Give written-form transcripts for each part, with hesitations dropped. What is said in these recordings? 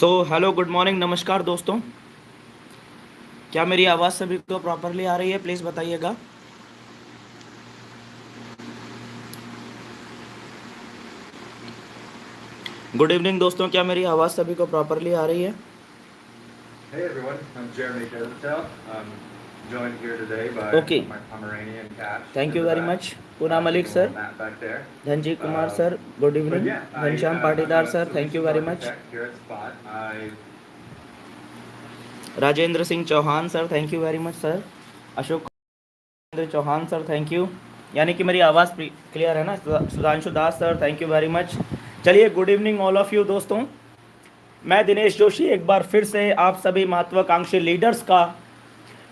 Hello good morning नमस्कार दोस्तों। क्या मेरी आवाज़ सभी को प्रॉपरली आ रही है? प्लीज़ बताइएगा। गुड इवनिंग दोस्तों, क्या मेरी आवाज़ सभी को प्रॉपरली आ रही है? Hey everyone, I'm Jeremy Dezentel. I'm joined here today by okay, my Pomeranian Cash thank in you the very back, much. Poonam Malik taking a sir, little nap back there. Dhanji Kumar Uh, sir, good but evening. yeah, Ghanshyam I'm Patidar a sir, thank you solutions very much. architect here at Spot. Rajendra Singh Chauhan sir, thank you very much sir. Ashok Chauhan sir, thank you. यानी कि मेरी आवाज़ clear है ना? Sudhanshu Das sir, thank you very much. चलिए, good evening all of you दोस्तों। मैं दिनेश जोशी एक बार फिर से आप सभी महत्वाकांक्षी लीडर्स का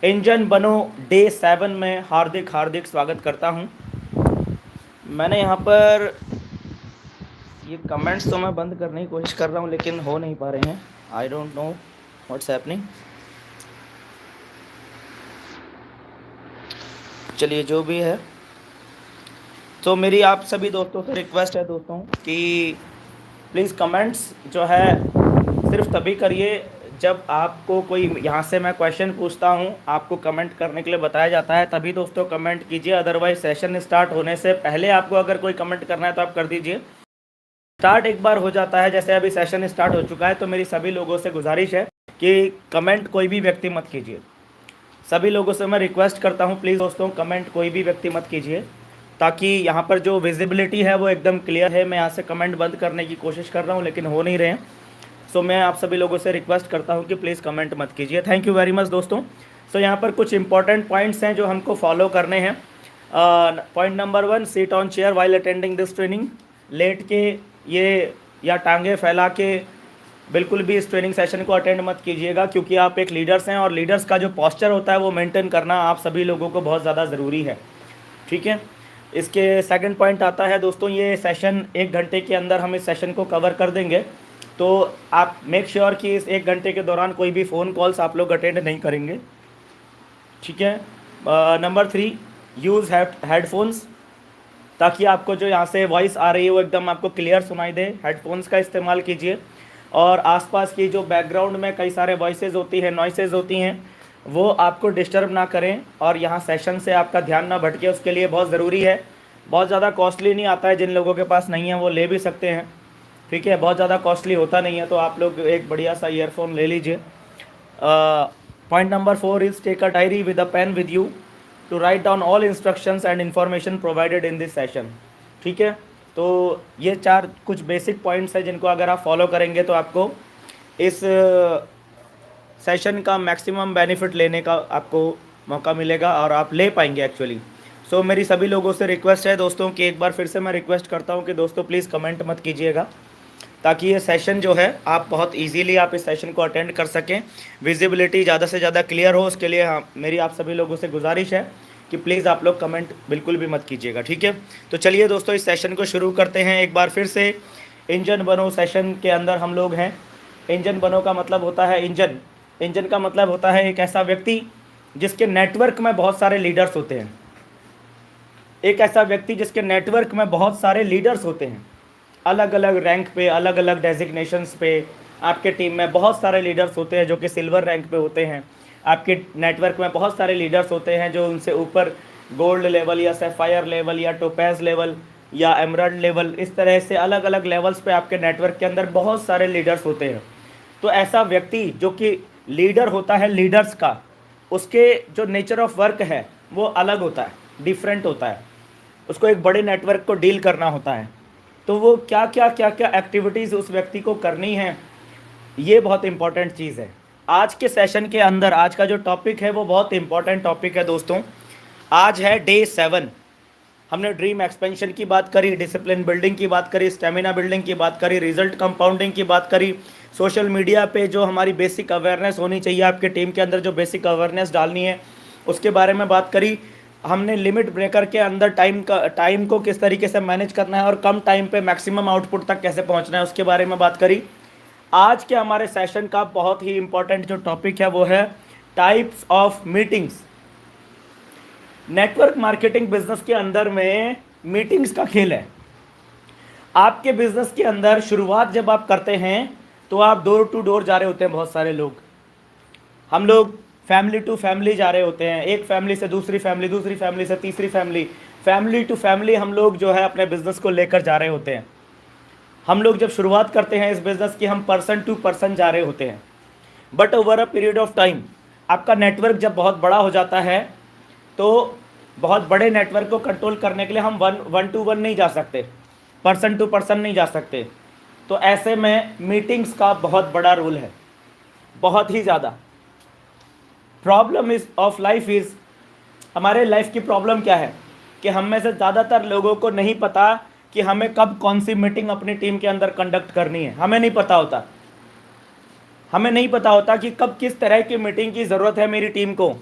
इंजन बनो डे 7 में हार्दिक हार्दिक स्वागत करता हूं। मैंने यहाँ पर ये कमेंट्स तो मैं बंद करने की कोशिश कर रहा हूँ लेकिन हो नहीं पा रहे हैं। I don't know what's happening. चलिए, जो भी है, तो मेरी आप सभी दोस्तों से रिक्वेस्ट है दोस्तों कि प्लीज़ कमेंट्स जो है सिर्फ तभी करिए जब आपको कोई यहाँ से मैं क्वेश्चन पूछता हूँ, आपको कमेंट करने के लिए बताया जाता है, तभी दोस्तों कमेंट कीजिए। अदरवाइज सेशन स्टार्ट होने से पहले आपको अगर कोई कमेंट करना है तो आप कर दीजिए। स्टार्ट एक बार हो जाता है, जैसे अभी सेशन स्टार्ट हो चुका है, तो मेरी सभी लोगों से गुजारिश है कि कमेंट कोई भी व्यक्ति मत कीजिए। सभी लोगों से मैं रिक्वेस्ट करता हूँ प्लीज़ दोस्तों, कमेंट कोई भी व्यक्ति मत कीजिए, ताकि यहाँ पर जो विजिबिलिटी है वो एकदम क्लियर है। मैं यहाँ से कमेंट बंद करने की कोशिश कर रहा हूँ लेकिन हो नहीं रहे हैं। सो मैं आप सभी लोगों से रिक्वेस्ट करता हूँ कि प्लीज़ कमेंट मत कीजिए। थैंक यू वेरी मच दोस्तों। सो यहाँ पर कुछ इंपॉर्टेंट पॉइंट्स हैं जो हमको फॉलो करने हैं। Point number 1, seat on chair while attending this training. लेट के ये या टांगे फैला के बिल्कुल भी इस ट्रेनिंग सेशन को अटेंड मत कीजिएगा, क्योंकि आप एक लीडर्स हैं और लीडर्स का जो पॉस्चर होता है वो मेंटेन करना आप सभी लोगों को बहुत ज़्यादा ज़रूरी है। ठीक है। इसके सेकंड पॉइंट आता है दोस्तों, ये सेशन 1 घंटे के अंदर हम इस सेशन को कवर कर देंगे, तो आप मेक श्योर कि इस 1 घंटे के दौरान कोई भी फ़ोन कॉल्स आप लोग अटेंड नहीं करेंगे। ठीक है। नंबर 3, यूज़ हेडफोन्स, ताकि आपको जो यहाँ से वॉइस आ रही है वो एकदम आपको क्लियर सुनाई दे। हेडफोन्स का इस्तेमाल कीजिए और आसपास की जो बैकग्राउंड में कई सारे वॉइसेस होती हैं, नॉइसेज होती हैं, वो आपको डिस्टर्ब ना करें और यहाँ सेशन से आपका ध्यान ना भटके, उसके लिए बहुत ज़रूरी है। बहुत ज़्यादा कॉस्टली नहीं आता है, जिन लोगों के पास नहीं है वो ले भी सकते हैं। ठीक है, बहुत ज़्यादा कॉस्टली होता नहीं है, तो आप लोग एक बढ़िया सा ईयरफोन ले लीजिए। Point number 4 is take a diary with a pen with you to write down all instructions and information provided in this session. ठीक है, तो ये 4 कुछ बेसिक पॉइंट्स हैं जिनको अगर आप फॉलो करेंगे तो आपको इस सेशन का मैक्सिमम बेनिफिट लेने का आपको मौका मिलेगा और आप ले पाएंगे एक्चुअली। सो मेरी सभी लोगों से रिक्वेस्ट है दोस्तों कि एक बार फिर से मैं रिक्वेस्ट करता हूँ कि दोस्तों प्लीज़ कमेंट मत कीजिएगा, ताकि ये सेशन जो है आप बहुत इजीली आप इस सेशन को अटेंड कर सकें, विजिबिलिटी ज़्यादा से ज़्यादा क्लियर हो। उसके लिए मेरी आप सभी लोगों से गुजारिश है कि प्लीज़ आप लोग कमेंट बिल्कुल भी मत कीजिएगा। ठीक है, तो चलिए दोस्तों इस सेशन को शुरू करते हैं एक बार फिर से। इंजन बनो सेशन के अंदर हम लोग हैं। इंजन बनो का मतलब होता है इंजन। इंजन का मतलब होता है एक ऐसा व्यक्ति जिसके नेटवर्क में बहुत सारे लीडर्स होते हैं। एक ऐसा व्यक्ति जिसके नेटवर्क में बहुत सारे लीडर्स होते हैं, अलग अलग रैंक पे, अलग अलग डेजिग्नेशंस पे। आपके टीम में बहुत सारे लीडर्स होते हैं जो कि सिल्वर रैंक पे होते हैं। आपके नेटवर्क में बहुत सारे लीडर्स होते हैं जो उनसे ऊपर गोल्ड लेवल या सैफायर लेवल या टोपैज लेवल या एमराल्ड लेवल, इस तरह से अलग अलग लेवल्स पे आपके नेटवर्क के अंदर बहुत सारे लीडर्स होते हैं। तो ऐसा व्यक्ति जो कि लीडर होता है लीडर्स का, उसके जो नेचर ऑफ वर्क है वो अलग होता है, डिफरेंट होता है। उसको एक बड़े नेटवर्क को डील करना होता है, तो वो क्या क्या एक्टिविटीज़ उस व्यक्ति को करनी है, ये बहुत इंपॉर्टेंट चीज़ है। आज के सेशन के अंदर आज का जो टॉपिक है वो बहुत इंपॉर्टेंट टॉपिक है दोस्तों। आज है डे 7। हमने ड्रीम एक्सपेंशन की बात करी, डिसिप्लिन बिल्डिंग की बात करी, स्टेमिना बिल्डिंग की बात करी, रिजल्ट कंपाउंडिंग की बात करी, सोशल मीडिया पे जो हमारी बेसिक अवेयरनेस होनी चाहिए, आपके टीम के अंदर जो बेसिक अवेयरनेस डालनी है उसके बारे में बात करी। हमने लिमिट ब्रेकर के अंदर टाइम को किस तरीके से मैनेज करना है और कम टाइम पे मैक्सिमम आउटपुट तक कैसे पहुंचना है उसके बारे में बात करी। आज के हमारे सेशन का बहुत ही इंपॉर्टेंट जो टॉपिक है वो है types of meetings. Network marketing business के अंदर में मीटिंग्स का खेल है। आपके बिजनेस के अंदर शुरुआत जब आप करते हैं तो आप डोर टू डोर जा रहे होते हैं बहुत सारे लोग, हम लोग फैमिली टू फैमिली जा रहे होते हैं, एक फैमिली से दूसरी फैमिली, दूसरी फैमिली से तीसरी फैमिली, फैमिली टू फैमिली हम लोग जो है अपने बिज़नेस को लेकर जा रहे होते हैं। हम लोग जब शुरुआत करते हैं इस बिज़नेस की, हम पर्सन टू पर्सन जा रहे होते हैं, but over a period of time आपका नेटवर्क जब बहुत बड़ा हो जाता है तो बहुत बड़े नेटवर्क को कंट्रोल करने के लिए हम वन टू वन नहीं जा सकते, पर्सन टू पर्सन नहीं जा सकते। तो ऐसे में मीटिंग्स का बहुत बड़ा रोल है, बहुत ही ज़्यादा। Problem is of life is, हमारे लाइफ की प्रॉब्लम क्या है कि हम में से ज़्यादातर लोगों को नहीं पता कि हमें कब कौन सी मीटिंग अपनी टीम के अंदर कंडक्ट करनी है। हमें नहीं पता होता, हमें नहीं पता होता कि कब किस तरह की मीटिंग की ज़रूरत है मेरी टीम को,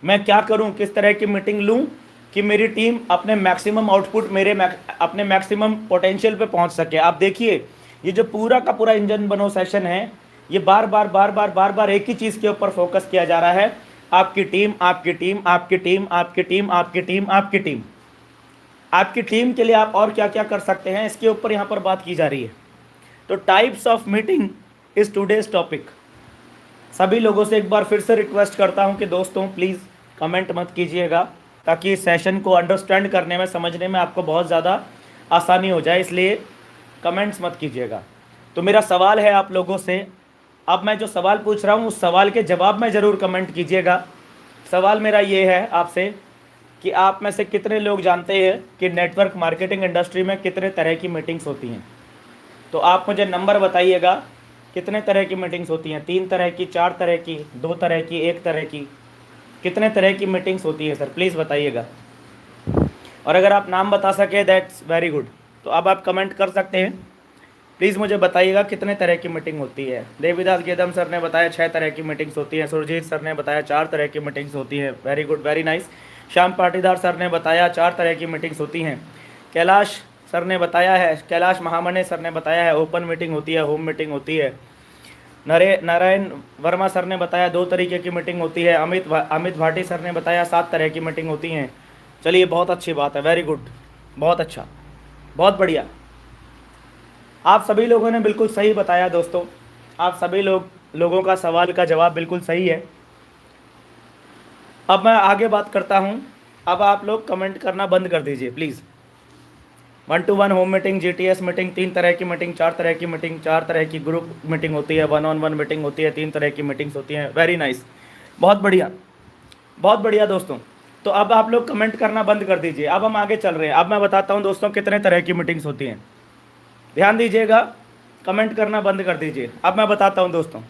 मैं क्या करूं, किस तरह की मीटिंग लूं कि मेरी टीम अपने मैक्सिमम आउटपुट, अपने मैक्सिमम पोटेंशियल पे पहुंच सके। आप देखिए ये जो पूरा का पूरा इंजन बनो सेशन है, ये बार बार एक ही चीज़ के ऊपर फोकस किया जा रहा है, आपकी टीम, आपकी टीम, आपकी टीम, आपकी टीम, आपकी टीम, आपकी टीम। आपकी टीम के लिए आप और क्या क्या कर सकते हैं, इसके ऊपर यहाँ पर बात की जा रही है। तो types of meeting is today's topic. सभी लोगों से एक बार फिर से रिक्वेस्ट करता हूँ कि दोस्तों प्लीज़ कमेंट मत कीजिएगा, ताकि इस सेशन को अंडरस्टैंड करने में, समझने में आपको बहुत ज़्यादा आसानी हो जाए, इसलिए कमेंट्स मत कीजिएगा। तो मेरा सवाल है आप लोगों से, अब मैं जो सवाल पूछ रहा हूँ उस सवाल के जवाब में ज़रूर कमेंट कीजिएगा। सवाल मेरा ये है आपसे कि आप में से कितने लोग जानते हैं कि नेटवर्क मार्केटिंग इंडस्ट्री में कितने तरह की मीटिंग्स होती हैं। तो आप मुझे नंबर बताइएगा, कितने तरह की मीटिंग्स होती हैं, 3 तरह की, 4 तरह की, 2 तरह की, 1 तरह की, कितने तरह की मीटिंग्स होती है सर, प्लीज़ बताइएगा। और अगर आप नाम बता सके दैट्स वेरी गुड। तो अब आप कमेंट कर सकते हैं, प्लीज़ मुझे बताइएगा कितने तरह की मीटिंग होती है। देवीदास गेदम सर ने बताया 6 तरह की मीटिंग्स होती हैं, सुरजीत सर ने बताया 4 तरह की मीटिंग्स होती हैं, very good, very nice. Shyam Patidar sir ने बताया 4 तरह की मीटिंग्स होती हैं। कैलाश सर ने बताया है, कैलाश महामने सर ने बताया है ओपन मीटिंग होती है, होम मीटिंग होती है। नारायण वर्मा सर ने बताया 2 तरीके की मीटिंग होती है। अमित भाटी सर ने बताया 7 तरह की मीटिंग होती हैं। चलिए बहुत अच्छी बात है, वेरी गुड, बहुत अच्छा, बहुत बढ़िया। आप सभी लोगों ने बिल्कुल सही बताया दोस्तों, आप सभी लोगों का सवाल का जवाब बिल्कुल सही है। अब मैं आगे बात करता हूँ। अब आप लोग कमेंट करना बंद कर दीजिए please. 1-to-1 home meeting, GTS meeting, 3 तरह की मीटिंग, 4 तरह की मीटिंग, 4 तरह की ग्रुप मीटिंग होती है, 1-on-1 मीटिंग होती है, 3 तरह की मीटिंग्स होती हैं। वेरी नाइस, बहुत बढ़िया, बहुत बढ़िया दोस्तों। तो अब आप लोग कमेंट करना बंद कर दीजिए। अब हम आगे चल रहे हैं। अब मैं बताता हूँ दोस्तों कितने तरह की मीटिंग्स होती हैं। ध्यान दीजिएगा, कमेंट करना बंद कर दीजिए। अब मैं बताता हूँ दोस्तों,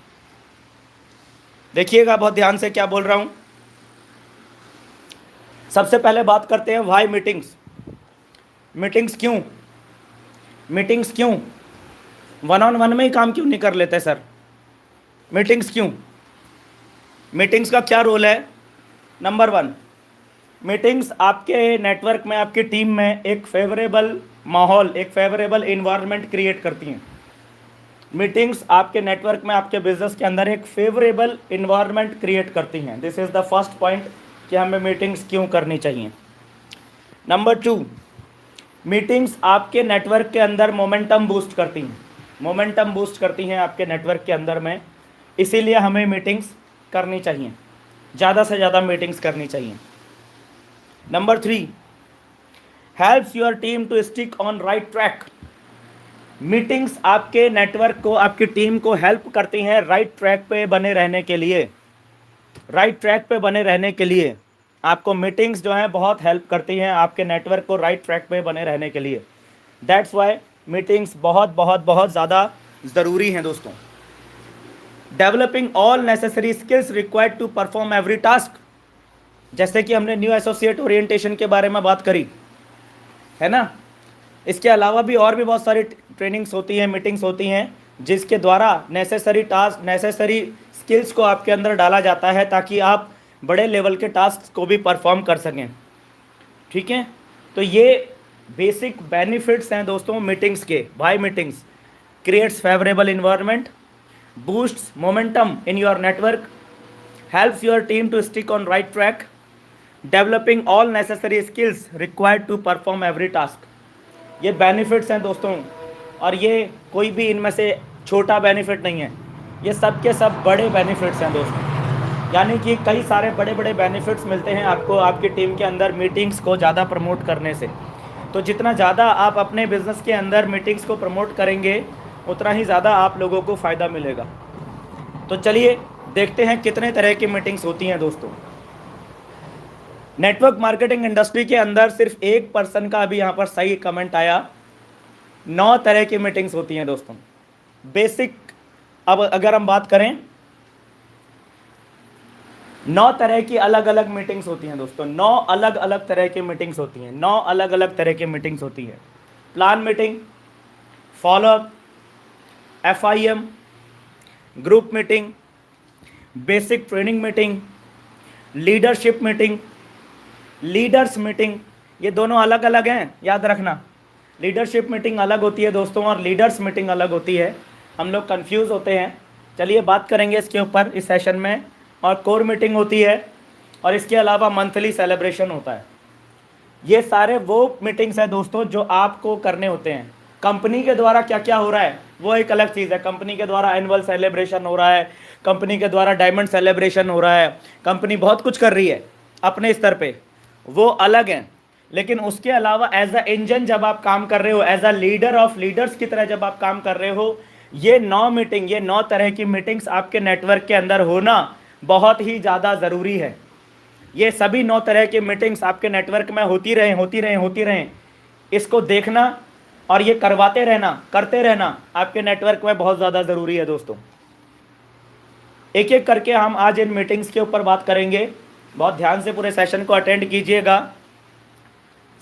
देखिएगा बहुत ध्यान से क्या बोल रहा हूँ। सबसे पहले बात करते हैं व्हाई मीटिंग्स। मीटिंग्स क्यों, मीटिंग्स क्यों, 1-on-1 में ही काम क्यों नहीं कर लेते सर, मीटिंग्स क्यों, मीटिंग्स का क्या रोल है। नंबर 1, मीटिंग्स आपके नेटवर्क में, आपकी टीम में एक फेवरेबल माहौल, एक फेवरेबल इन्वायरमेंट क्रिएट करती हैं। मीटिंग्स आपके नेटवर्क में, आपके बिजनेस के अंदर एक फेवरेबल इन्वायरमेंट क्रिएट करती हैं। This is the first point कि हमें मीटिंग्स क्यों करनी चाहिए। नंबर 2, मीटिंग्स आपके नेटवर्क के अंदर मोमेंटम बूस्ट करती हैं, मोमेंटम बूस्ट करती हैं आपके नेटवर्क के अंदर में, इसीलिए हमें मीटिंग्स करनी चाहिए, ज़्यादा से ज़्यादा मीटिंग्स करनी चाहिए। Number 3, helps your team to stick on right track. Meetings आपके नेटवर्क को, आपकी टीम को हेल्प करती हैं राइट ट्रैक पे बने रहने के लिए, राइट ट्रैक पे बने रहने के लिए आपको मीटिंग्स जो हैं बहुत हेल्प करती हैं आपके नेटवर्क को राइट ट्रैक पे बने रहने के लिए। दैट्स वाई मीटिंग्स बहुत बहुत बहुत ज़्यादा ज़रूरी हैं दोस्तों। Developing all necessary skills required to perform every task, जैसे कि हमने न्यू एसोसिएट ओरिएंटेशन के बारे में बात करी है ना। इसके अलावा भी और भी बहुत सारी ट्रेनिंग्स होती हैं, मीटिंग्स होती हैं, जिसके द्वारा नेसेसरी टास्क, नेसेसरी स्किल्स को आपके अंदर डाला जाता है ताकि आप बड़े लेवल के टास्क को भी परफॉर्म कर सकें। ठीक है, तो ये बेसिक बेनिफिट्स हैं दोस्तों मीटिंग्स के। Why meetings creates favourable environment, boosts momentum in your network, helps your team to stick on right track, developing all necessary skills required to perform every task. ये बेनिफिट्स हैं दोस्तों, और ये कोई भी इनमें से छोटा बेनिफिट नहीं है, ये सब के सब बड़े बेनिफिट्स हैं दोस्तों। यानी कि कई सारे बड़े बड़े बेनिफिट्स मिलते हैं आपको आपकी टीम के अंदर मीटिंग्स को ज़्यादा प्रमोट करने से। तो जितना ज़्यादा आप अपने बिज़नेस के अंदर मीटिंग्स को प्रमोट करेंगे उतना ही ज़्यादा आप लोगों को फ़ायदा मिलेगा। तो चलिए देखते हैं कितने तरह की मीटिंग्स होती हैं दोस्तों। नेटवर्क मार्केटिंग इंडस्ट्री के अंदर सिर्फ एक पर्सन का अभी यहाँ पर सही कमेंट आया, 9 तरह की मीटिंग्स होती हैं दोस्तों। बेसिक, अब अगर हम बात करें 9 तरह की अलग अलग मीटिंग्स होती हैं दोस्तों। 9 अलग अलग तरह की मीटिंग्स होती हैं, 9 अलग अलग तरह की मीटिंग्स होती हैं। Plan meeting, follow up, FIM, group meeting, basic training meeting, leadership meeting, leaders meeting. ये दोनों अलग अलग हैं, याद रखना। लीडरशिप मीटिंग अलग होती है दोस्तों और लीडर्स मीटिंग अलग होती है, हम लोग कंफ्यूज होते हैं। चलिए बात करेंगे इसके ऊपर इस सेशन में। और कोर मीटिंग होती है और इसके अलावा मंथली सेलिब्रेशन होता है। ये सारे वो मीटिंग्स हैं दोस्तों जो आपको करने होते हैं। कंपनी के द्वारा क्या क्या हो रहा है वो एक अलग चीज़ है। कंपनी के द्वारा एनुअल सेलिब्रेशन हो रहा है, कंपनी के द्वारा डायमंड सेलिब्रेशन हो रहा है, कंपनी बहुत कुछ कर रही है अपने स्तर पे, वो अलग हैं। लेकिन उसके अलावा एज अ इंजन जब आप काम कर रहे हो, as a leader of leaders की तरह जब आप काम कर रहे हो, ये 9 मीटिंग, ये 9 तरह की मीटिंग्स आपके नेटवर्क के अंदर होना बहुत ही ज़्यादा ज़रूरी है। ये सभी 9 तरह की मीटिंग्स आपके नेटवर्क में होती रहें। इसको देखना और ये करवाते रहना, करते रहना आपके नेटवर्क में बहुत ज़्यादा ज़रूरी है दोस्तों। एक एक करके हम आज इन मीटिंग्स के ऊपर बात करेंगे। बहुत ध्यान से पूरे सेशन को अटेंड कीजिएगा,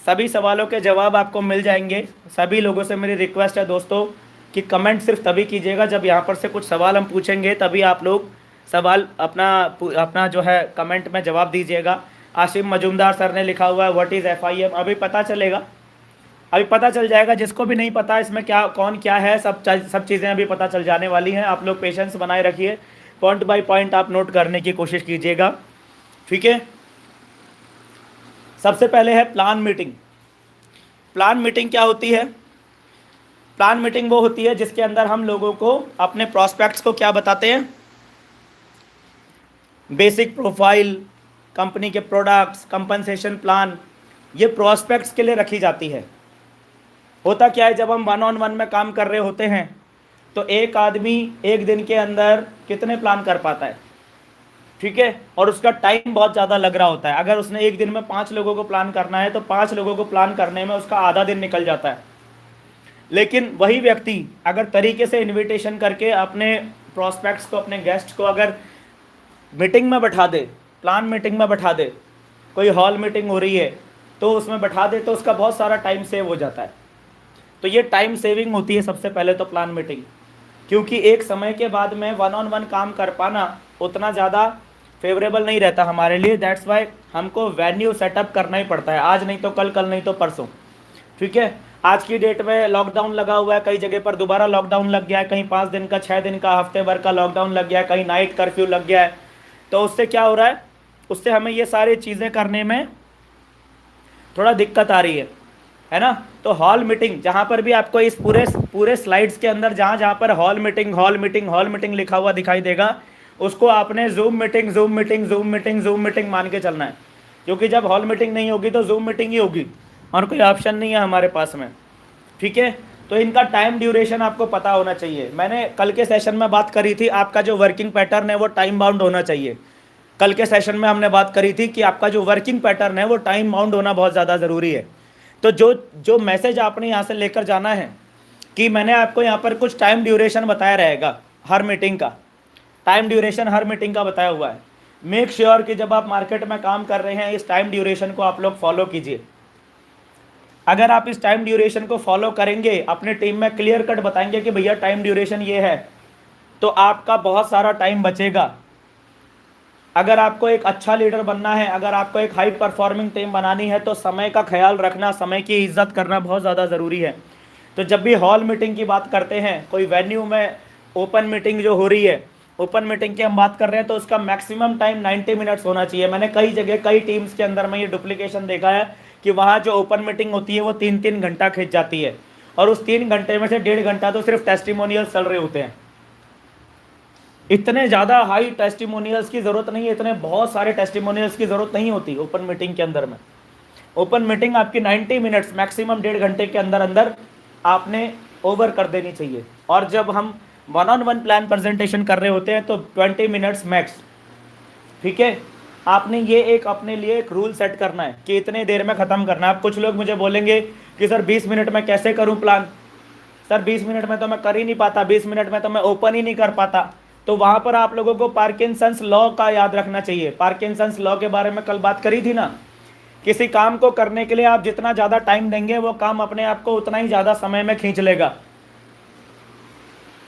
सभी सवालों के जवाब आपको मिल जाएंगे। सभी लोगों से मेरी रिक्वेस्ट है दोस्तों कि कमेंट सिर्फ तभी कीजिएगा जब यहाँ पर से कुछ सवाल हम पूछेंगे, तभी आप लोग सवाल अपना जो है कमेंट में जवाब दीजिएगा। आसिम मजूमदार सर ने लिखा हुआ है व्हाट इज़ FIM। अभी पता चलेगा, अभी पता चल जाएगा। जिसको भी नहीं पता इसमें क्या कौन क्या है, सब चीज़ें अभी पता चल जाने वाली हैं। आप लोग पेशेंस बनाए रखिए, पॉइंट बाय पॉइंट आप नोट करने की कोशिश कीजिएगा, ठीक है। सबसे पहले है प्लान मीटिंग। प्लान मीटिंग क्या होती है? प्लान मीटिंग वो होती है जिसके अंदर हम लोगों को अपने प्रॉस्पेक्ट्स को क्या बताते हैं, बेसिक प्रोफाइल, कंपनी के प्रोडक्ट्स, कंपनसेशन प्लान, ये प्रॉस्पेक्ट्स के लिए रखी जाती है। होता क्या है, जब हम 1-on-1 में काम कर रहे होते हैं तो एक आदमी एक दिन के अंदर कितने प्लान कर पाता है, ठीक है, और उसका टाइम बहुत ज़्यादा लग रहा होता है। अगर उसने एक दिन में 5 लोगों को प्लान करना है तो 5 लोगों को प्लान करने में उसका आधा दिन निकल जाता है। लेकिन वही व्यक्ति अगर तरीके से इन्विटेशन करके अपने प्रॉस्पेक्ट्स को, अपने गेस्ट को अगर मीटिंग में बैठा दे, प्लान मीटिंग में बैठा दे, कोई हॉल मीटिंग हो रही है तो उसमें बैठा दे, तो उसका बहुत सारा टाइम सेव हो जाता है। तो ये टाइम सेविंग होती है सबसे पहले तो प्लान मीटिंग, क्योंकि एक समय के बाद में 1-on-1 काम कर पाना उतना ज़्यादा फेवरेबल नहीं रहता हमारे लिए। दैट्स वाई हमको वेन्यू सेटअप करना ही पड़ता है, आज नहीं तो कल, कल नहीं तो परसों, ठीक है। आज की डेट में लॉकडाउन लगा हुआ है, कई जगह पर दोबारा लॉकडाउन लग गया है, कहीं 5 दिन का, 6 दिन का, हफ्ते भर का लॉकडाउन लग गया है, कहीं नाइट कर्फ्यू लग गया है। तो उससे क्या हो रहा है, उससे हमें ये सारी चीज़ें करने में थोड़ा दिक्कत आ रही है ना। तो हॉल मीटिंग, जहाँ पर भी आपको इस पूरे स्लाइड्स के अंदर जहाँ पर हॉल मीटिंग लिखा हुआ दिखाई देगा, उसको आपने जूम मीटिंग मान के चलना है। क्योंकि जब हॉल मीटिंग नहीं होगी तो जूम मीटिंग ही होगी और कोई ऑप्शन नहीं है हमारे पास में, ठीक है। तो इनका टाइम ड्यूरेशन आपको पता होना चाहिए। मैंने कल के सेशन में बात करी थी, आपका जो वर्किंग पैटर्न है वो टाइम बाउंड होना चाहिए। कल के सेशन में हमने बात करी थी कि आपका जो वर्किंग पैटर्न है वो टाइम बाउंड होना बहुत ज़्यादा ज़रूरी है। तो जो मैसेज आपने यहाँ से लेकर जाना है कि मैंने आपको यहाँ पर कुछ टाइम ड्यूरेशन बताया रहेगा, हर मीटिंग का टाइम ड्यूरेशन हर मीटिंग का बताया हुआ है। मेक श्योर कि जब आप मार्केट में काम कर रहे हैं इस टाइम ड्यूरेशन को आप लोग फॉलो कीजिए। अगर आप इस टाइम ड्यूरेशन को फॉलो करेंगे, अपने टीम में क्लियर कट बताएंगे कि भैया टाइम ड्यूरेशन ये है, तो आपका बहुत सारा टाइम बचेगा। अगर आपको एक अच्छा लीडर बनना है, अगर आपको एक हाई परफॉर्मिंग टीम बनानी है, तो समय का ख्याल रखना, समय की इज्जत करना बहुत ज़्यादा ज़रूरी है। तो जब भी हॉल मीटिंग की बात करते हैं, कोई वेन्यू में ओपन मीटिंग जो हो रही है, ओपन मीटिंग की हम बात कर रहे हैं, तो उसका मैक्सिमम टाइम 90 मिनट्स होना चाहिए। मैंने कई जगह, कई टीम्स के अंदर में ये डुप्लीकेशन देखा है कि वहाँ जो ओपन मीटिंग होती है वो 3-3 घंटा खिंच जाती है। और उस 3 घंटे में से 1.5 घंटा तो सिर्फ टेस्टिमोनियल्स चल रहे होते हैं। इतने ज़्यादा हाई टेस्टिमोनियल्स की ज़रूरत नहीं है, इतने बहुत सारे टेस्टिमोनियल्स की ज़रूरत नहीं होती ओपन मीटिंग के अंदर में। ओपन मीटिंग आपकी 90 मिनट्स मैक्सिमम 1.5 घंटे के अंदर अंदर आपने ओवर कर देनी चाहिए। और जब हम 1-on-1 प्लान प्रेजेंटेशन कर रहे होते हैं तो 20 मिनट्स मैक्स। ठीक है, आपने ये एक अपने लिए एक रूल सेट करना है कि इतने देर में ख़त्म करना है। अब कुछ लोग मुझे बोलेंगे कि सर 20 मिनट में कैसे करूं प्लान, सर 20 मिनट में तो मैं कर ही नहीं पाता, 20 मिनट में तो मैं ओपन ही नहीं कर पाता। तो वहाँ पर आप लोगों को पार्किंसंस लॉ का याद रखना चाहिए। पार्किंसंस लॉ के बारे में कल बात करी थी ना, किसी काम को करने के लिए आप जितना ज़्यादा टाइम देंगे वो काम अपने आप को उतना ही ज़्यादा समय में खींच लेगा।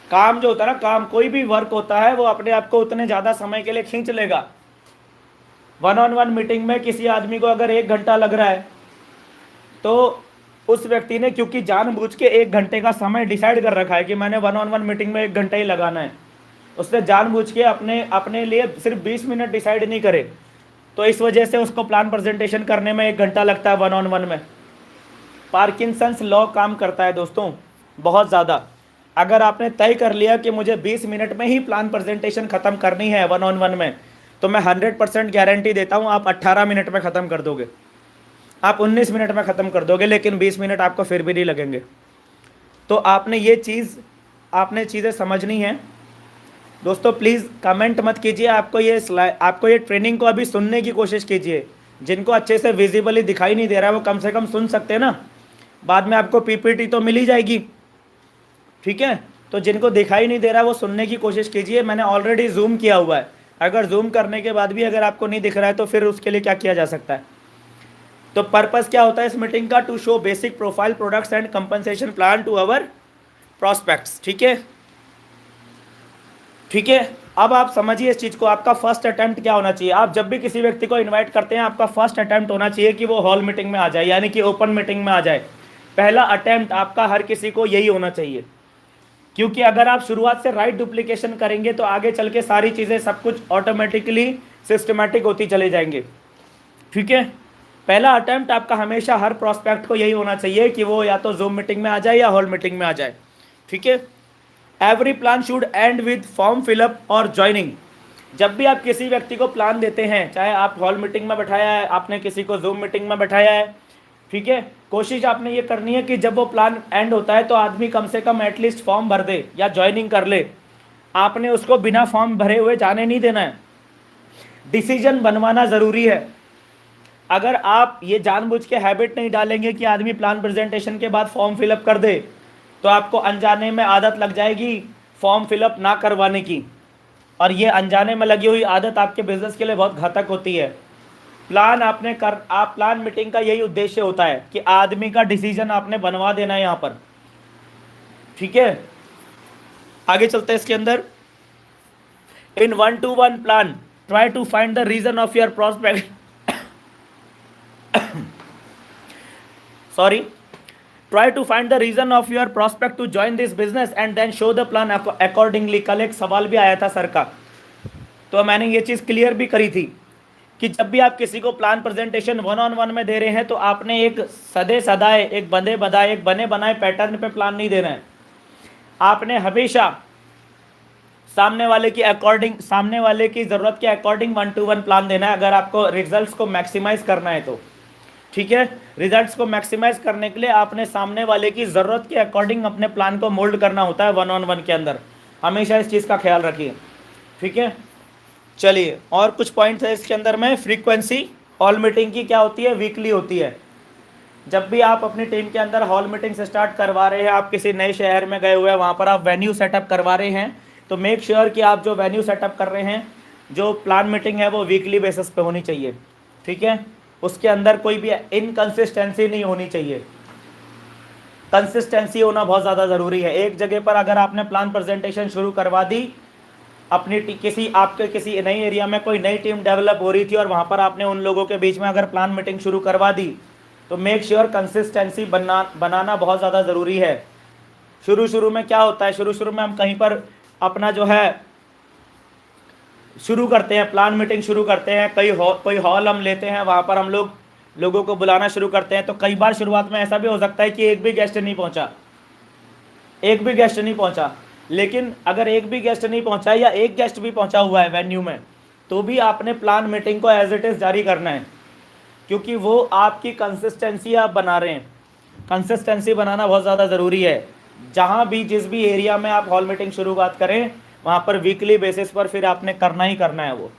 काम जो होता है ना, काम कोई भी वर्क होता है वो अपने आप को उतने ज़्यादा समय के लिए खींच लेगा। 1-on-1 मीटिंग में किसी आदमी को अगर 1 घंटा लग रहा है तो उस व्यक्ति ने, क्योंकि जानबूझ के 1 घंटे का समय डिसाइड कर रखा है कि मैंने 1-on-1 मीटिंग में 1 घंटा ही लगाना है, उसने जानबूझ के अपने लिए सिर्फ 20 मिनट डिसाइड नहीं करे, तो इस वजह से उसको प्लान प्रेजेंटेशन करने में 1 घंटा लगता है 1-on-1 में। पार्किंसंस लॉ काम करता है दोस्तों बहुत ज़्यादा। अगर आपने तय कर लिया कि मुझे 20 मिनट में ही प्लान प्रेजेंटेशन ख़त्म करनी है 1-on-1 में, तो मैं 100% गारंटी देता हूँ आप 18 मिनट में ख़त्म कर दोगे, आप 19 मिनट में ख़त्म कर दोगे, लेकिन 20 मिनट आपको फिर भी नहीं लगेंगे। तो आपने ये चीज़ें समझनी है दोस्तों। प्लीज़ कमेंट मत कीजिए, आपको ये ट्रेनिंग को अभी सुनने की कोशिश कीजिए। जिनको अच्छे से विजिबली दिखाई नहीं दे रहा है वो कम से कम सुन सकते हैं ना, बाद में आपको पीपीटी तो मिल ही जाएगी। ठीक है, तो जिनको दिखाई नहीं दे रहा है वो सुनने की कोशिश कीजिए। मैंने ऑलरेडी जूम किया हुआ है, अगर जूम करने के बाद भी अगर आपको नहीं दिख रहा है तो फिर उसके लिए क्या किया जा सकता है। तो पर्पस क्या होता है इस मीटिंग का, to show basic profile products and compensation plan to our prospects. ठीक है, ठीक है, अब आप समझिए इस चीज़ को। आपका फर्स्ट अटेम्प्ट क्या होना चाहिए, आप जब भी किसी व्यक्ति को इन्वाइट करते हैं आपका फर्स्ट अटेम्प्ट होना चाहिए कि वो हॉल मीटिंग में आ जाए, यानी कि ओपन मीटिंग में आ जाए। पहला अटेम्प्ट आपका हर किसी को यही होना चाहिए, क्योंकि अगर आप शुरुआत से राइट डुप्लीकेशन करेंगे तो आगे चल के सारी चीज़ें सब कुछ ऑटोमेटिकली सिस्टमेटिक होती चले जाएंगे। ठीक है, पहला अटेम्प्ट आपका हमेशा हर प्रॉस्पेक्ट को यही होना चाहिए कि वो या तो जूम मीटिंग में आ जाए या हॉल मीटिंग में आ जाए। ठीक है, every plan should and with form fill up और ज्वाइनिंग। जब भी आप किसी व्यक्ति को प्लान देते हैं, चाहे आप हॉल मीटिंग में बैठाया है, आपने किसी को जूम मीटिंग में बैठाया है, ठीक है, कोशिश आपने ये करनी है कि जब वो प्लान एंड होता है तो आदमी कम से कम एटलीस्ट फॉर्म भर दे या ज्वाइनिंग कर ले। आपने उसको बिना फॉर्म भरे हुए जाने नहीं देना है। डिसीजन बनवाना ज़रूरी है। अगर आप ये जानबूझ के हैबिट नहीं डालेंगे कि आदमी प्लान प्रेजेंटेशन के बाद फॉर्म फिलअप कर दे, तो आपको अनजाने में आदत लग जाएगी फॉर्म फिलअप ना करवाने की, और ये अनजाने में लगी हुई आदत आपके बिजनेस के लिए बहुत घातक होती है। प्लान मीटिंग का यही उद्देश्य होता है कि आदमी का डिसीजन आपने बनवा देना है यहाँ पर। ठीक है, आगे चलते हैं इसके अंदर। In 1-to-1 plan try to find the reason of your prospect try to find the reason of your prospect to join this business and then show the plan accordingly। कल एक सवाल भी आया था सर का, तो मैंने ये चीज़ क्लियर भी करी थी कि जब भी आप किसी को प्लान प्रेजेंटेशन 1-on-1 में दे रहे हैं तो आपने एक एक बने बनाए पैटर्न पे प्लान नहीं देना है। आपने हमेशा सामने वाले की ज़रूरत के अकॉर्डिंग 1-to-1 प्लान देना है, अगर आपको रिजल्ट्स को मैक्सिमाइज करना है तो। ठीक है, रिजल्ट्स को मैक्सिमाइज करने के लिए आपने सामने वाले की ज़रूरत के अकॉर्डिंग अपने प्लान को मोल्ड करना होता है 1-on-1 के अंदर। हमेशा इस चीज़ का ख्याल रखिए। ठीक है, चलिए और कुछ पॉइंट्स है इसके अंदर में। फ्रीक्वेंसी हॉल मीटिंग की क्या होती है, वीकली होती है। जब भी आप अपनी टीम के अंदर हॉल मीटिंग से स्टार्ट करवा रहे हैं, आप किसी नए शहर में गए हुए हैं, वहाँ पर आप वेन्यू सेटअप करवा रहे हैं, तो मेक श्योर कि आप जो वेन्यू सेटअप कर रहे हैं, जो प्लान मीटिंग है वो वीकली बेसिस पे होनी चाहिए। ठीक है, उसके अंदर कोई भी इनकंसिस्टेंसी नहीं होनी चाहिए। कंसिस्टेंसी होना बहुत ज़्यादा ज़रूरी है। एक जगह पर अगर आपने प्लान प्रेजेंटेशन शुरू करवा दी, अपनी आपके किसी नई एरिया में कोई नई टीम डेवलप हो रही थी और वहाँ पर आपने उन लोगों के बीच में अगर प्लान मीटिंग शुरू करवा दी, तो मेक श्योर कंसिस्टेंसी बनाना बहुत ज़्यादा ज़रूरी है। शुरू में क्या होता है, शुरू में हम कहीं पर अपना जो है शुरू करते हैं, प्लान मीटिंग शुरू करते हैं, कोई हॉल हम लेते हैं, वहाँ पर हम लोगों को बुलाना शुरू करते हैं। तो कई बार शुरुआत में ऐसा भी हो सकता है कि एक भी गेस्ट नहीं पहुँचा, एक भी गेस्ट नहीं पहुंचा। लेकिन अगर एक भी गेस्ट नहीं पहुंचा या एक गेस्ट भी पहुंचा हुआ है वेन्यू में, तो भी आपने प्लान मीटिंग को एज इट इज़ जारी करना है, क्योंकि वो आपकी कंसिस्टेंसी आप बना रहे हैं। कंसिस्टेंसी बनाना बहुत ज़्यादा ज़रूरी है। जहाँ भी जिस भी एरिया में आप हॉल मीटिंग शुरुआत करें, वहाँ पर वीकली बेसिस पर फिर आपने करना ही करना है वो,